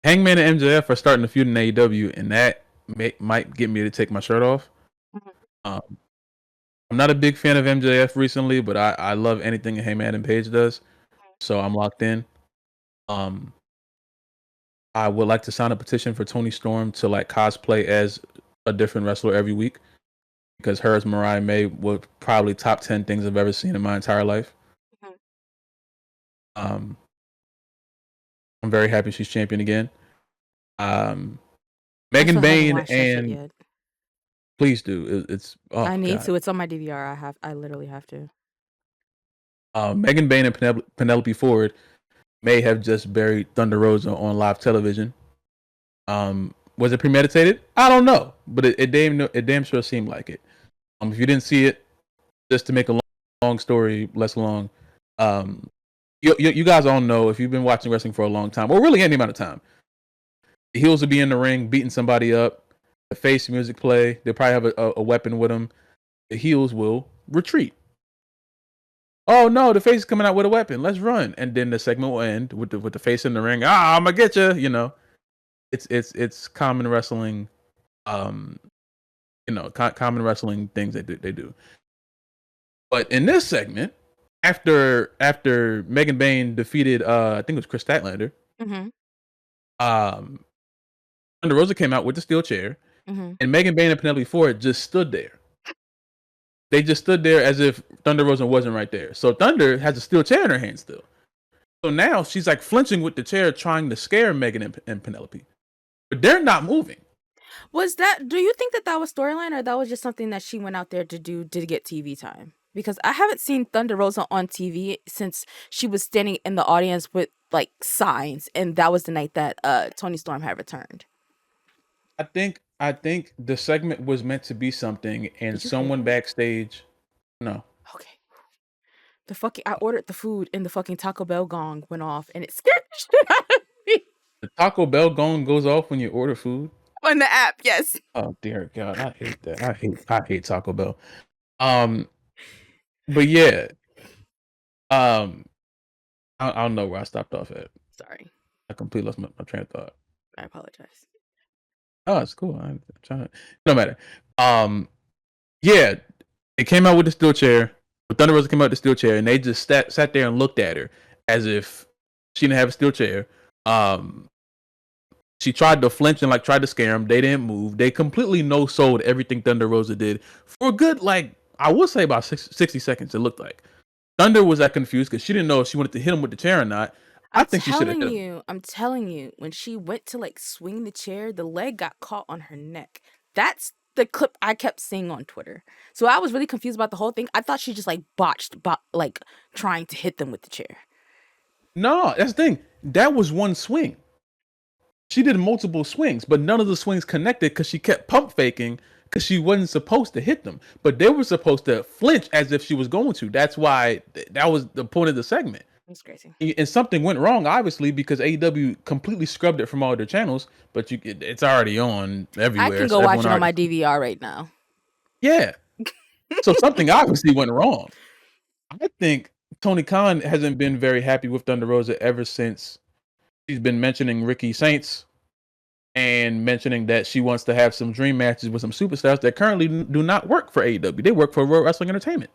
Hangman and MJF are starting to feud in AEW, and that might get me to take my shirt off. Mhm. I'm not a big fan of MJF recently, but I love anything Hangman and Page does, so I'm locked in. I would like to sign a petition for Tony Storm to like cosplay as a different wrestler every week, because her as Mariah May were probably top 10 things I've ever seen in my entire life. Mhm. I'm very happy she's champion again. I Megan still haven't Bayne watched that shit and yet. please do. It's I need god. to. It's on my DVR. I literally have to. Megan Bayne and Penelope Ford may have just buried Thunder Rosa on live television. Was it premeditated? I don't know, but it damn sure seemed like it. If you didn't see it, just to make a long story less long, you guys all know, if you've been watching wrestling for a long time, or really any amount of time, the heels will be in the ring beating somebody up. The face music play. They'll probably have a weapon with them. The heels will retreat. Oh no, the face is coming out with a weapon. Let's run, and then the segment will end with the face in the ring. I'm gonna get you. You know, it's common wrestling. Common wrestling things they do. But in this segment, after Megan Bayne defeated, I think it was Chris Statlander. Mm-hmm. Thunder Rosa came out with the steel chair, Mm-hmm. and Megan Bayne and Penelope Ford just stood there. They just stood there as if Thunder Rosa wasn't right there. So Thunder has a steel chair in her hand still. So now she's like flinching with the chair, trying to scare Megan and Penelope, but they're not moving. Do you think that was storyline, or that was just something that she went out there to do to get TV time? Because I haven't seen Thunder Rosa on TV since she was standing in the audience with like signs, and that was the night that Tony Storm had returned. I think the segment was meant to be something, and Did you hear someone him? backstage. No. Okay. I ordered the food, and the fucking Taco Bell gong went off, and it scared the shit out of me. The Taco Bell gong goes off when you order food. On the app, yes. Oh dear God, I hate that. I hate Taco Bell. But yeah, I don't know where I stopped off at. Sorry. I completely lost my train of thought. I apologize. Oh, it's cool. I'm trying to. No matter. Yeah, it came out with the steel chair. Thunder Rosa came out with the steel chair, and they just sat there and looked at her as if she didn't have a steel chair. She tried to flinch and like tried to scare them. They didn't move. They completely no-sold everything Thunder Rosa did for a good, like, I would say about 60 seconds. It looked like Thunder was that confused because she didn't know if she wanted to hit him with the chair or not. I think she should have hit him. I'm telling you, when she went to like swing the chair, the leg got caught on her neck. That's the clip I kept seeing on Twitter. So I was really confused about the whole thing. I thought she just like botched like trying to hit them with the chair. No, that's the thing. That was one swing. She did multiple swings, but none of the swings connected because she kept pump faking because she wasn't supposed to hit them. But they were supposed to flinch as if she was going to. That's why that was the point of the segment. That's crazy. And something went wrong, obviously, because AEW completely scrubbed it from all their channels. But it's already on everywhere. I can go watch it on my DVR right now. Yeah. So something obviously went wrong. I think Tony Khan hasn't been very happy with Thunder Rosa ever since she's been mentioning Ricky Saints and mentioning that she wants to have some dream matches with some superstars that currently do not work for AEW. They work for World Wrestling Entertainment.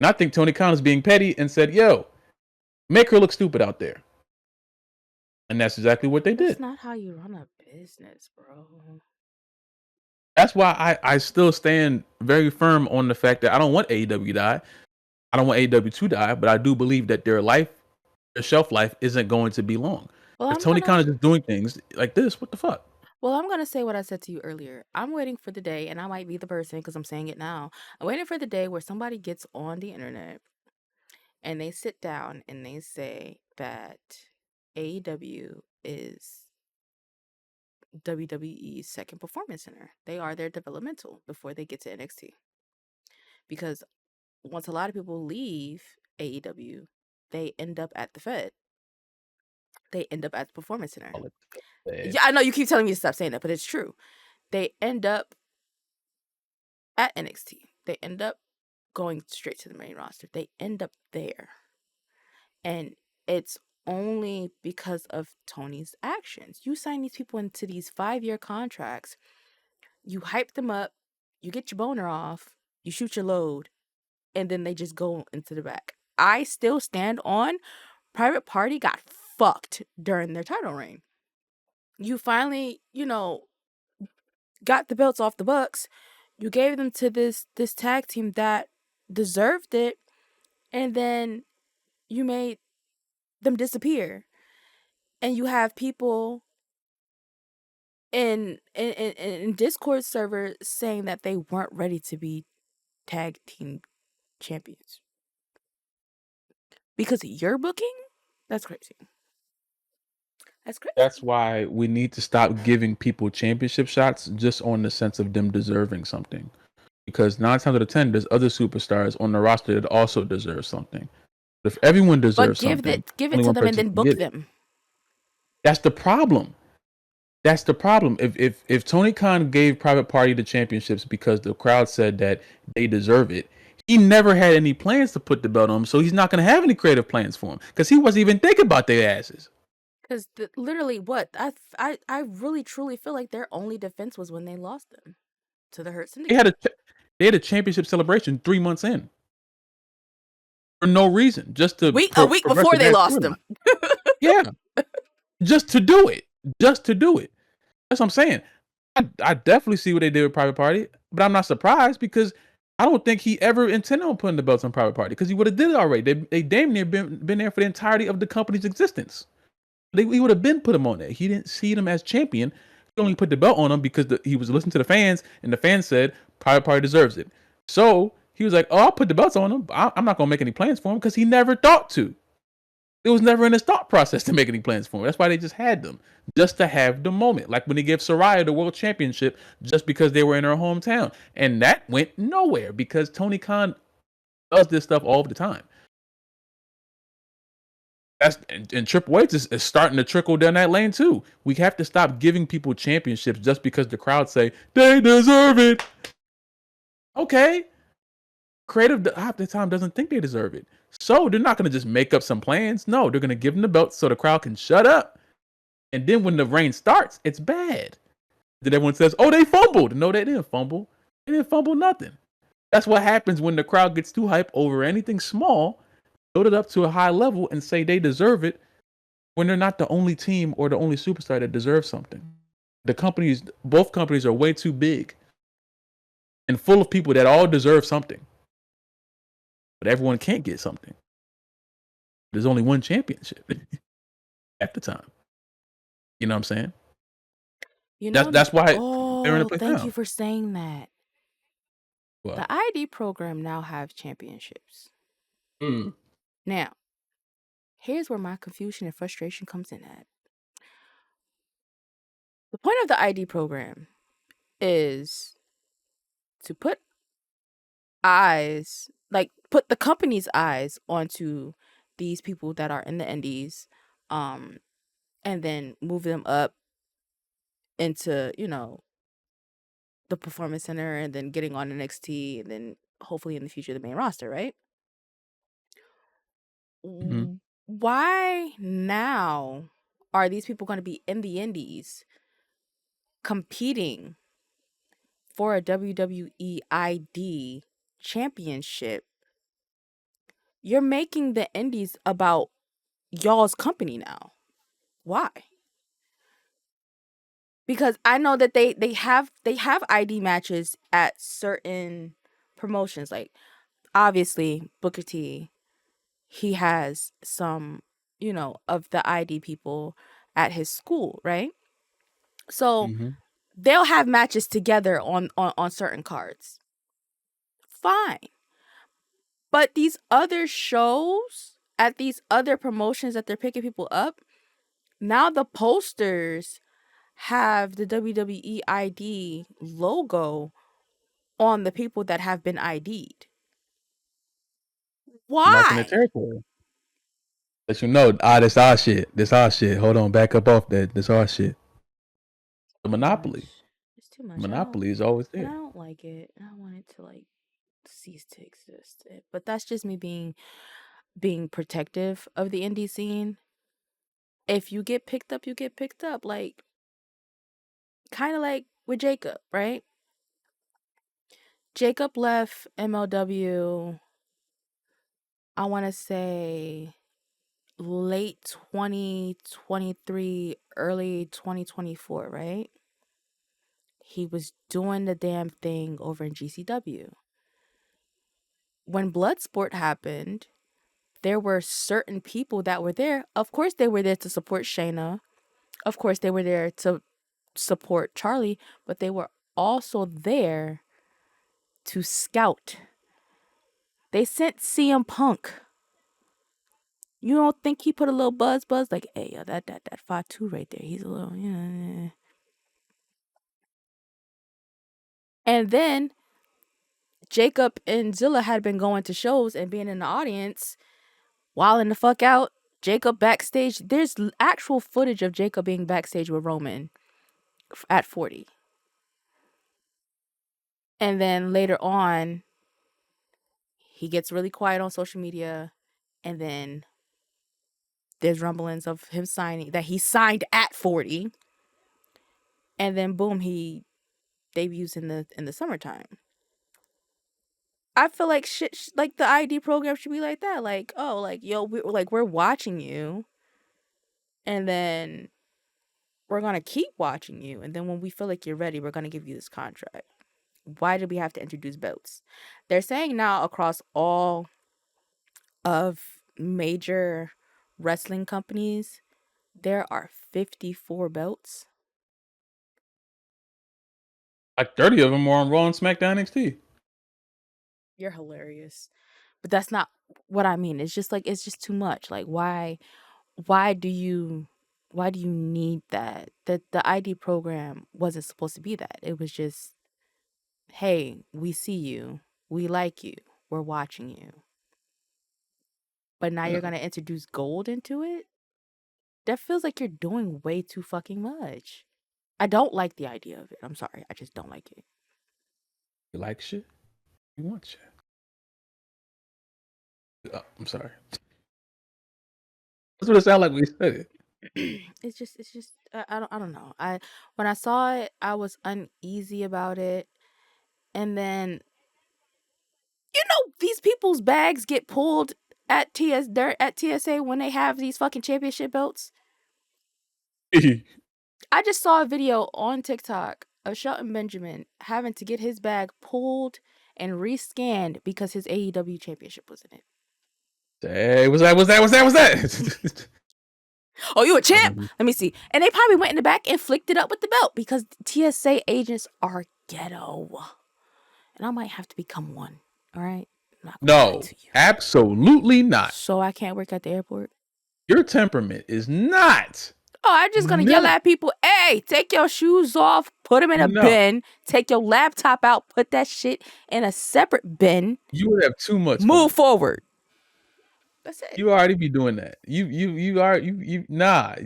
And I think Tony Khan is being petty and said, "Yo, make her look stupid out there." And that's exactly what they That's did. not how you run a business, bro. That's why I still stand very firm on the fact that I don't want AEW to die. I don't want AEW to die, but I do believe that their shelf life isn't going to be long. Well, If I'm Tony Khan gonna is just doing things like this, what the fuck? well, I'm gonna say what I said to you earlier. I'm waiting for the day, and I might be the person because I'm saying it now. I'm waiting for the day where somebody gets on the internet and they sit down and they say that AEW is WWE's second performance center. They are their developmental before they get to NXT. Because once a lot of people leave AEW, they end up at the Fed. They end up at the performance center. All it said. Yeah, I know you keep telling me to stop saying that, but it's true. They end up at NXT. They end up going straight to the main roster. They end up there. And it's only because of Tony's actions. You sign these people into these 5-year contracts, you hype them up, you get your boner off, you shoot your load, and then they just go into the back. I still stand on Private Party got fucked during their title reign. You finally, got the belts off the Bucks. You gave them to this tag team that deserved it, and then you made them disappear. And you have people in Discord server saying that they weren't ready to be tag team champions because of your booking. That's crazy. That's crazy. That's why we need to stop giving people championship shots just on the sense of them deserving something. Because 9 times out of 10, there's other superstars on the roster that also deserve something. But if everyone But deserves something, give it only to one them and person then can book get it. them. That's the problem. That's the problem. If Tony Khan gave Private Party the championships because the crowd said that they deserve it, he never had any plans to put the belt on them, so he's not going to have any creative plans for them because he wasn't even thinking about their asses. Because literally, what I really truly feel like their only defense was when they lost them to the Hurt They Syndicate. had a championship celebration 3 months in for no reason, just to A week progress before with they that lost storyline. them. Yeah, just to do it, just to do it. That's what I'm saying. I definitely see what they did with Private Party, but I'm not surprised because I don't think he ever intended on putting the belts on Private Party because he would have did it already. They damn near been there for the entirety of the company's existence. He would have been put him on there. He didn't see them as champion. He only put the belt on him because he was listening to the fans, and the fans said Private Party deserves it. So he was like, "Oh, I'll put the belts on him. But I'm not gonna make any plans for him because he never thought to. It was never in his thought process to make any plans for him. That's why they just had them, just to have the moment. Like when they gave Saraya the world championship just because they were in her hometown. And that went nowhere because Tony Khan does this stuff all the time. And Triple H is starting to trickle down that lane too. We have to stop giving people championships just because the crowd say they deserve it. Okay. Creative half the time doesn't think they deserve it. So they're not going to just make up some plans. No, they're going to give them the belt so the crowd can shut up. And then when the reign starts, it's bad. Then everyone says, "Oh, they fumbled." No, they didn't fumble. They didn't fumble nothing. That's what happens when the crowd gets too hyped over anything small, build it up to a high level, and say they deserve it when they're not the only team or the only superstar that deserves something. Both companies are way too big and full of people that all deserve something, but everyone can't get something. There's only one championship at the time. You know what I'm saying? That's why they're in a place Thank you now. for saying that. Well, The ID program now have championships. mm, Now, here's where my confusion and frustration comes in at. The point of the ID program is to put put the company's eyes onto these people that are in the indies, and then move them up into, the performance center and then getting on NXT and then hopefully in the future the main roster, right? mhm. Why now are these people going to be in the indies competing for a WWE ID championship, you're making the indies about y'all's company now. Why? Because I know that they have ID matches at certain promotions. Like obviously Booker T, he has some, of the ID people at his school, right? So Mm-hmm. they'll have matches together on certain cards. Fine. But these other shows at these other promotions that they're picking people up, now the posters have the WWE ID logo on the people that have been ID'd. Marking the Why? territory. Let you know, this our shit. This our shit. Hold on, back up off that. This our shit. The Too monopoly. much. It's too much. Monopoly is always I there. don't like it. I want it to cease to exist. But that's just me being protective of the indie scene. If you get picked up, you get picked up. Like kind of like with Jacob, right? Jacob left MLW, I want to say late 2023, early 2024, right? He was doing the damn thing over in GCW. When Bloodsport happened, there were certain people that were there. Of course, they were there to support Shayna. Of course, they were there to support Charlie, but they were also there to scout. They sent CM Punk. You don't think he put a little buzz like, hey, yo, that 5'2" right there, he's a little, yeah. And then Jacob and Zilla had been going to shows and being in the audience, wilding the fuck out. Jacob backstage. There's actual footage of Jacob being backstage with Roman at 40. And then later on, he gets really quiet on social media. And then there's rumblings of him signing, that he signed at 40. And then boom, he debuts in the summertime. I feel like shit, like the ID program should be like that. Like, oh, like, yo, we're watching you. And then we're going to keep watching you. And then when we feel like you're ready, we're going to give you this contract. Why did we have to introduce belts? They're saying now across all of major wrestling companies, there are 54 belts. Like 30 of them are on Raw and SmackDown NXT. You're hilarious. But that's not what I mean. It's just too much. Like why do you need that? The ID program wasn't supposed to be that. It was just, hey, we see you. We like you. We're watching you. But now you're going to introduce gold into it? That feels like you're doing way too fucking much. I don't like the idea of it. I'm sorry. I just don't like it. You like shit? You want shit? I'm sorry. That's what it sounded like when you said it. It's just I don't know. When I saw it, I was uneasy about it. And then these people's bags get pulled at TSA when they have these fucking championship belts. I just saw a video on TikTok of Shelton Benjamin having to get his bag pulled and rescanned because his AEW championship was in it. Hey, what's that? Oh, you a champ? Let me see. And they probably went in the back and flicked it up with the belt because TSA agents are ghetto. And I might have to become one. All right? No, absolutely not. So I can't work at the airport? Your temperament is not. Oh, I'm just going to yell at people, hey, take your shoes off, put them in a bin, take your laptop out, put that shit in a separate bin. You would have too much Move forward. That's it. You already be doing that. Nah.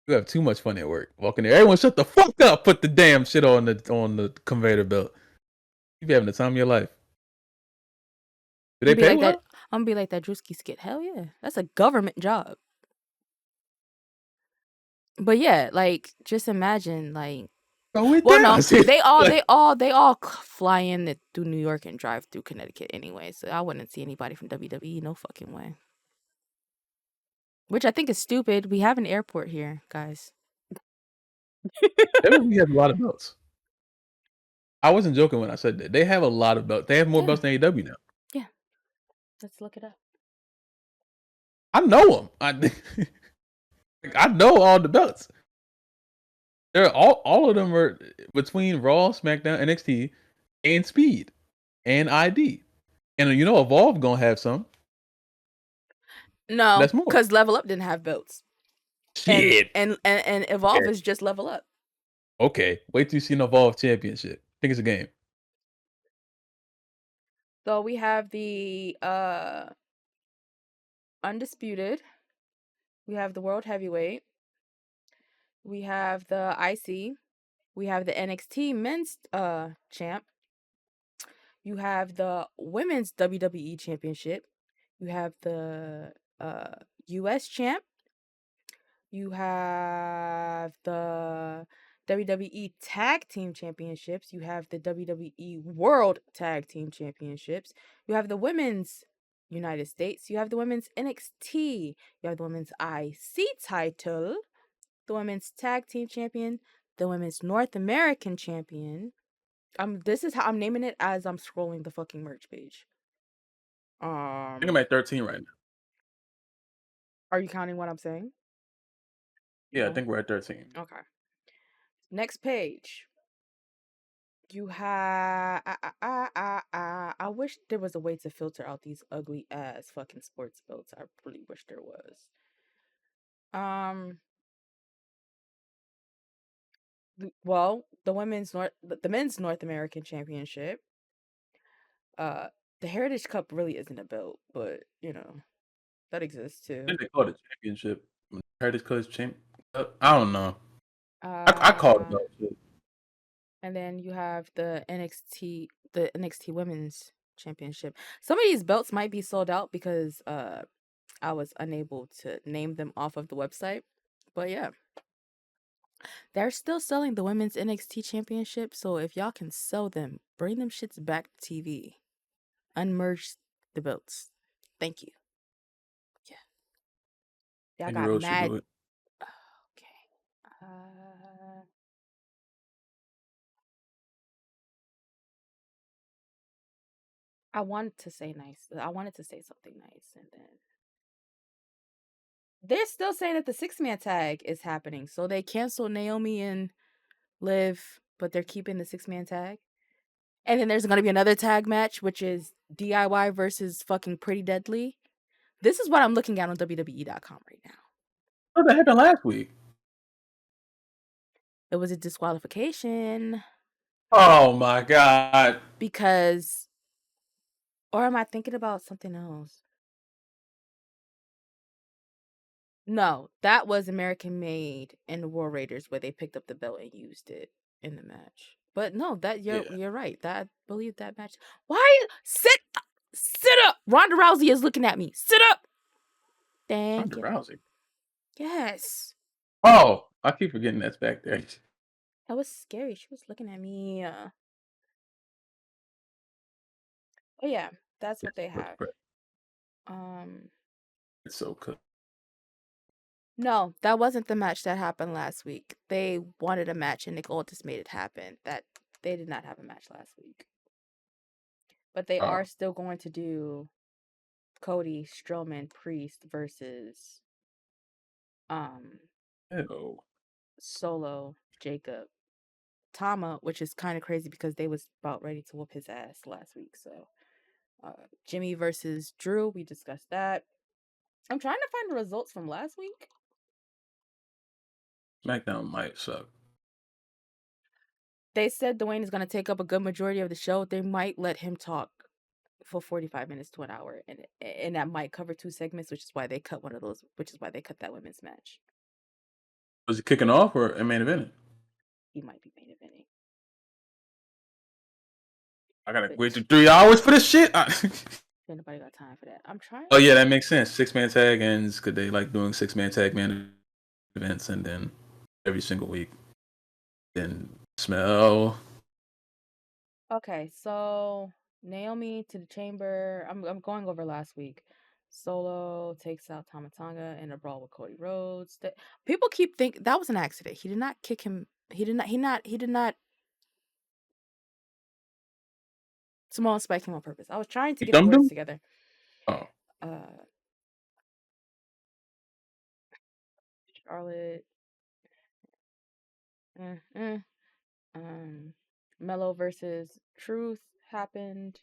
You have too much fun at work. Walking there, everyone shut the fuck up. Put the damn shit on the conveyor belt. You be having the time of your life. Do they pay well? I'm gonna be like that Drewski skit. Hell yeah, that's a government job. But yeah, like just imagine like Go it well down. no, See, they all fly in through New York and drive through Connecticut anyway. So I wouldn't see anybody from WWE, no fucking way. Which I think is stupid. We have an airport here, guys. WWE has a lot of belts. I wasn't joking when I said that. They have a lot of belts. They have more Yeah. belts than AEW now. Yeah. Let's look it up. I know them. I know all the belts. They're all of them are between Raw, SmackDown, NXT, and Speed, and ID. And you know Evolve gonna have some. No, That's more. because Level Up didn't have belts. Shit. And Evolve Okay. is just Level Up. Okay. Wait till you see an Evolve championship. I think it's a game. So we have the Undisputed. We have the World Heavyweight. We have the IC. We have the NXT Men's Champ. You have the Women's WWE Championship. You have the US Champ. You have the WWE Tag Team Championships. You have the WWE World Tag Team Championships. You have the Women's United States. You have the Women's NXT. You have the Women's IC title. The Women's Tag Team Champion. The Women's North American Champion. This is how I'm naming it as I'm scrolling the fucking merch page. I think I'm at 13 right now. Are you counting what I'm saying? Yeah, I No. think we're at 13. Okay. Next page. You have. I wish there was a way to filter out these ugly ass fucking sports belts. I really wish there was. Well, the men's North American Championship. The Heritage Cup really isn't a belt, but you know that exists I too. think they call it championship. Heritage Cup champ. I don't know. I call it Uh, belt shit. and then you have the NXT Women's Championship. Some of these belts might be sold out because I was unable to name them off of the website. But yeah, they're still selling the Women's NXT Championship. So if y'all can sell them, bring them shits back to TV. Unmerge the belts. Thank you. Yeah. Y'all Any got road should mad. do it. Okay. I wanted to say nice. I wanted to say something nice, and then they're still saying that the 6-man tag is happening. So they canceled Naomi and Liv, but they're keeping the 6-man tag. And then there's gonna be another tag match, which is DIY versus fucking Pretty Deadly. This is what I'm looking at on WWE.com right now. What the happened last week? It was a disqualification Oh my god. because, or am I thinking about something else? No, that was American Made and the War Raiders where they picked up the belt and used it in the match. But no, that Yeah. you're right. That I believe that match. Why sit up? Ronda Rousey is looking at me. Sit up. Thank Ronda you. Rousey. Yes. Oh, I keep forgetting that's back there. That was scary. She was looking at me. Oh yeah, that's what Yes, they but have. it's so cool. No, that wasn't the match that happened last week. They wanted a match and Nick Aldis made it happen. That they did not have a match last week. But they are still going to do Cody, Strowman, Priest versus Ew. Solo, Jacob, Tama, which is kind of crazy because they was about ready to whoop his ass last week. So Jimmy versus Drew, we discussed that. I'm trying to find the results from last week. SmackDown might suck. They said Dwayne is going to take up a good majority of the show. They might let him talk for 45 minutes to an hour, and that might cover 2 segments, which is why they cut that women's match. Was he kicking off or a main event? He might be main eventing. I gotta wait 3 hours for this shit. Nobody got time for that. I'm trying. Oh yeah, that makes sense. 6-man tag ends. Could they like doing 6-man tag man events and then every single week. Then smell. Okay, so Naomi to the chamber. I'm going over last week. Solo takes out Tamatanga in a brawl with Cody Rhodes. People keep thinking that was an accident. He did not kick him. He did not. He did not. Samoa spiked him on purpose. I was trying to You get the thumbed words him? together. Oh, Uh, Charlotte. Eh, eh. Mello versus Truth happened.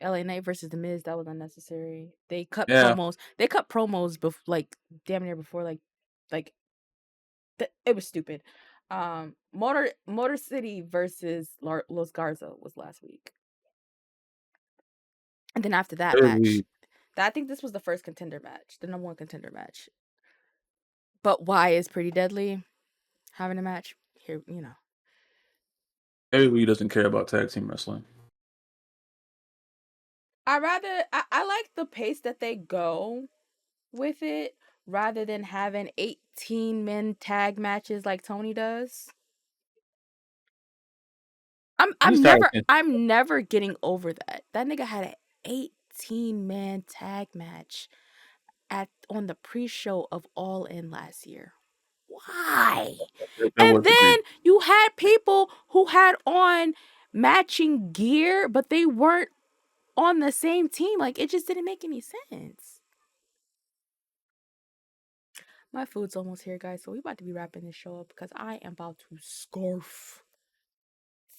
LA Knight versus The Miz, that was unnecessary. They cut yeah. promos. They cut promos like damn near before like it was stupid. Motor City versus Los Garza was last week. And then after that match, I think this was the first contender match, the number one contender match. But why is Pretty Deadly having a match? Here, you know. WWE doesn't care about tag team wrestling. I like the pace that they go with it rather than having 18 men tag matches like Tony does. I'm never getting over that. That nigga had an 18-man tag match on the pre-show of All In last year. Why? And then you had people who had on matching gear, but they weren't on the same team. Like, it just didn't make any sense. My food's almost here, guys, so we about to be wrapping this show up because I am about to scarf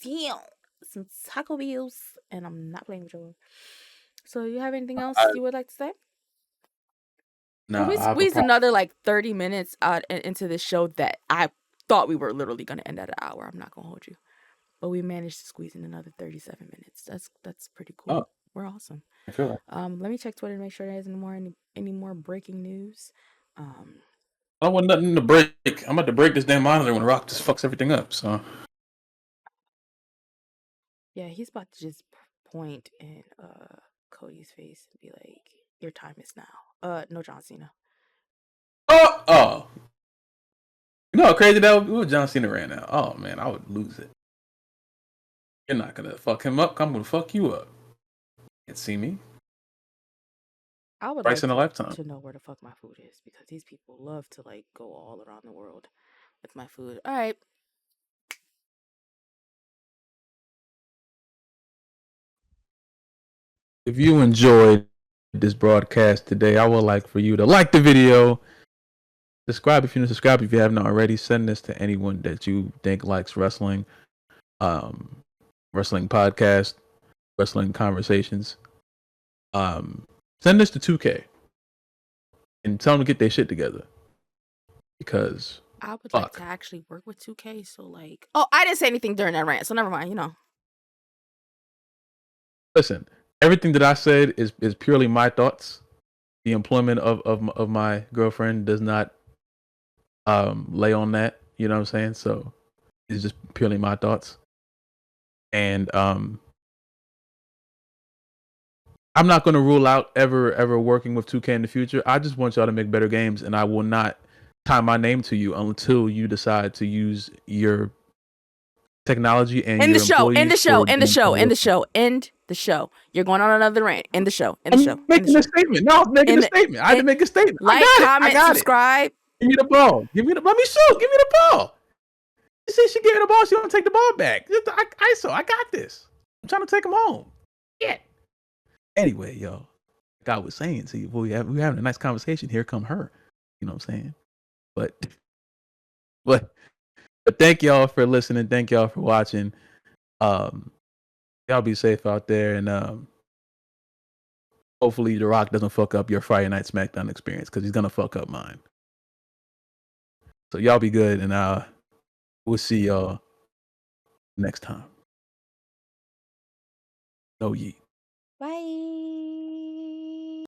some Taco Bells, and I'm not playing with you. So, you have anything else you would like to say? No, we squeezed another like 30 minutes out into this show that I thought we were literally going to end at an hour. I'm not going to hold you, but we managed to squeeze in another 37 minutes. That's pretty cool. Oh, we're awesome. I feel like. Let me check Twitter to make sure there's any more breaking news. I want nothing to break. I'm about to break this damn monitor when Rock just fucks everything up. So yeah, he's about to just point in Cody's face and be like, "Your time is now." No, John Cena. Oh. You know how crazy that would be? John Cena ran out. Oh man, I would lose it. You're not gonna fuck him up. I'm gonna fuck you up. You can't see me. I would Twice like in a lifetime. to know where the fuck my food is because these people love to like go all around the world with my food. All right. If you enjoyed this broadcast today, I would like for you to like the video. Subscribe if you didn't subscribe. If you haven't already, send this to anyone that you think likes wrestling, wrestling podcast, wrestling conversations. Send this to 2K and tell them to get their shit together. Because I would like to actually work with 2K. So like, oh, I didn't say anything during that rant, so never mind. You know. Listen, everything that I said is purely my thoughts. The employment of my girlfriend does not lay on that. You know what I'm saying? So it's just purely my thoughts. And I'm not going to rule out ever working with 2K in the future. I just want y'all to make better games, and I will not tie my name to you until you decide to use your technology and End your the show. employees. End the show. End the show. End the show. End the show. You're going on another rant. End the show. End the show. Making a statement. No, I'm making a statement. I had to make a statement. Like, comment, subscribe. Give me the ball. Let me shoot. Give me the ball. You see, she gave me the ball. She don't take the ball back. ISO. I got this. I'm trying to take him home. Yeah. Anyway, yo, like I was saying, see, we're having a nice conversation. Here come her. You know what I'm saying? But thank y'all for listening. Thank y'all for watching. Y'all be safe out there, and hopefully The Rock doesn't fuck up your Friday Night SmackDown experience because he's gonna fuck up mine. So y'all be good, and we'll see y'all next time. No yeet.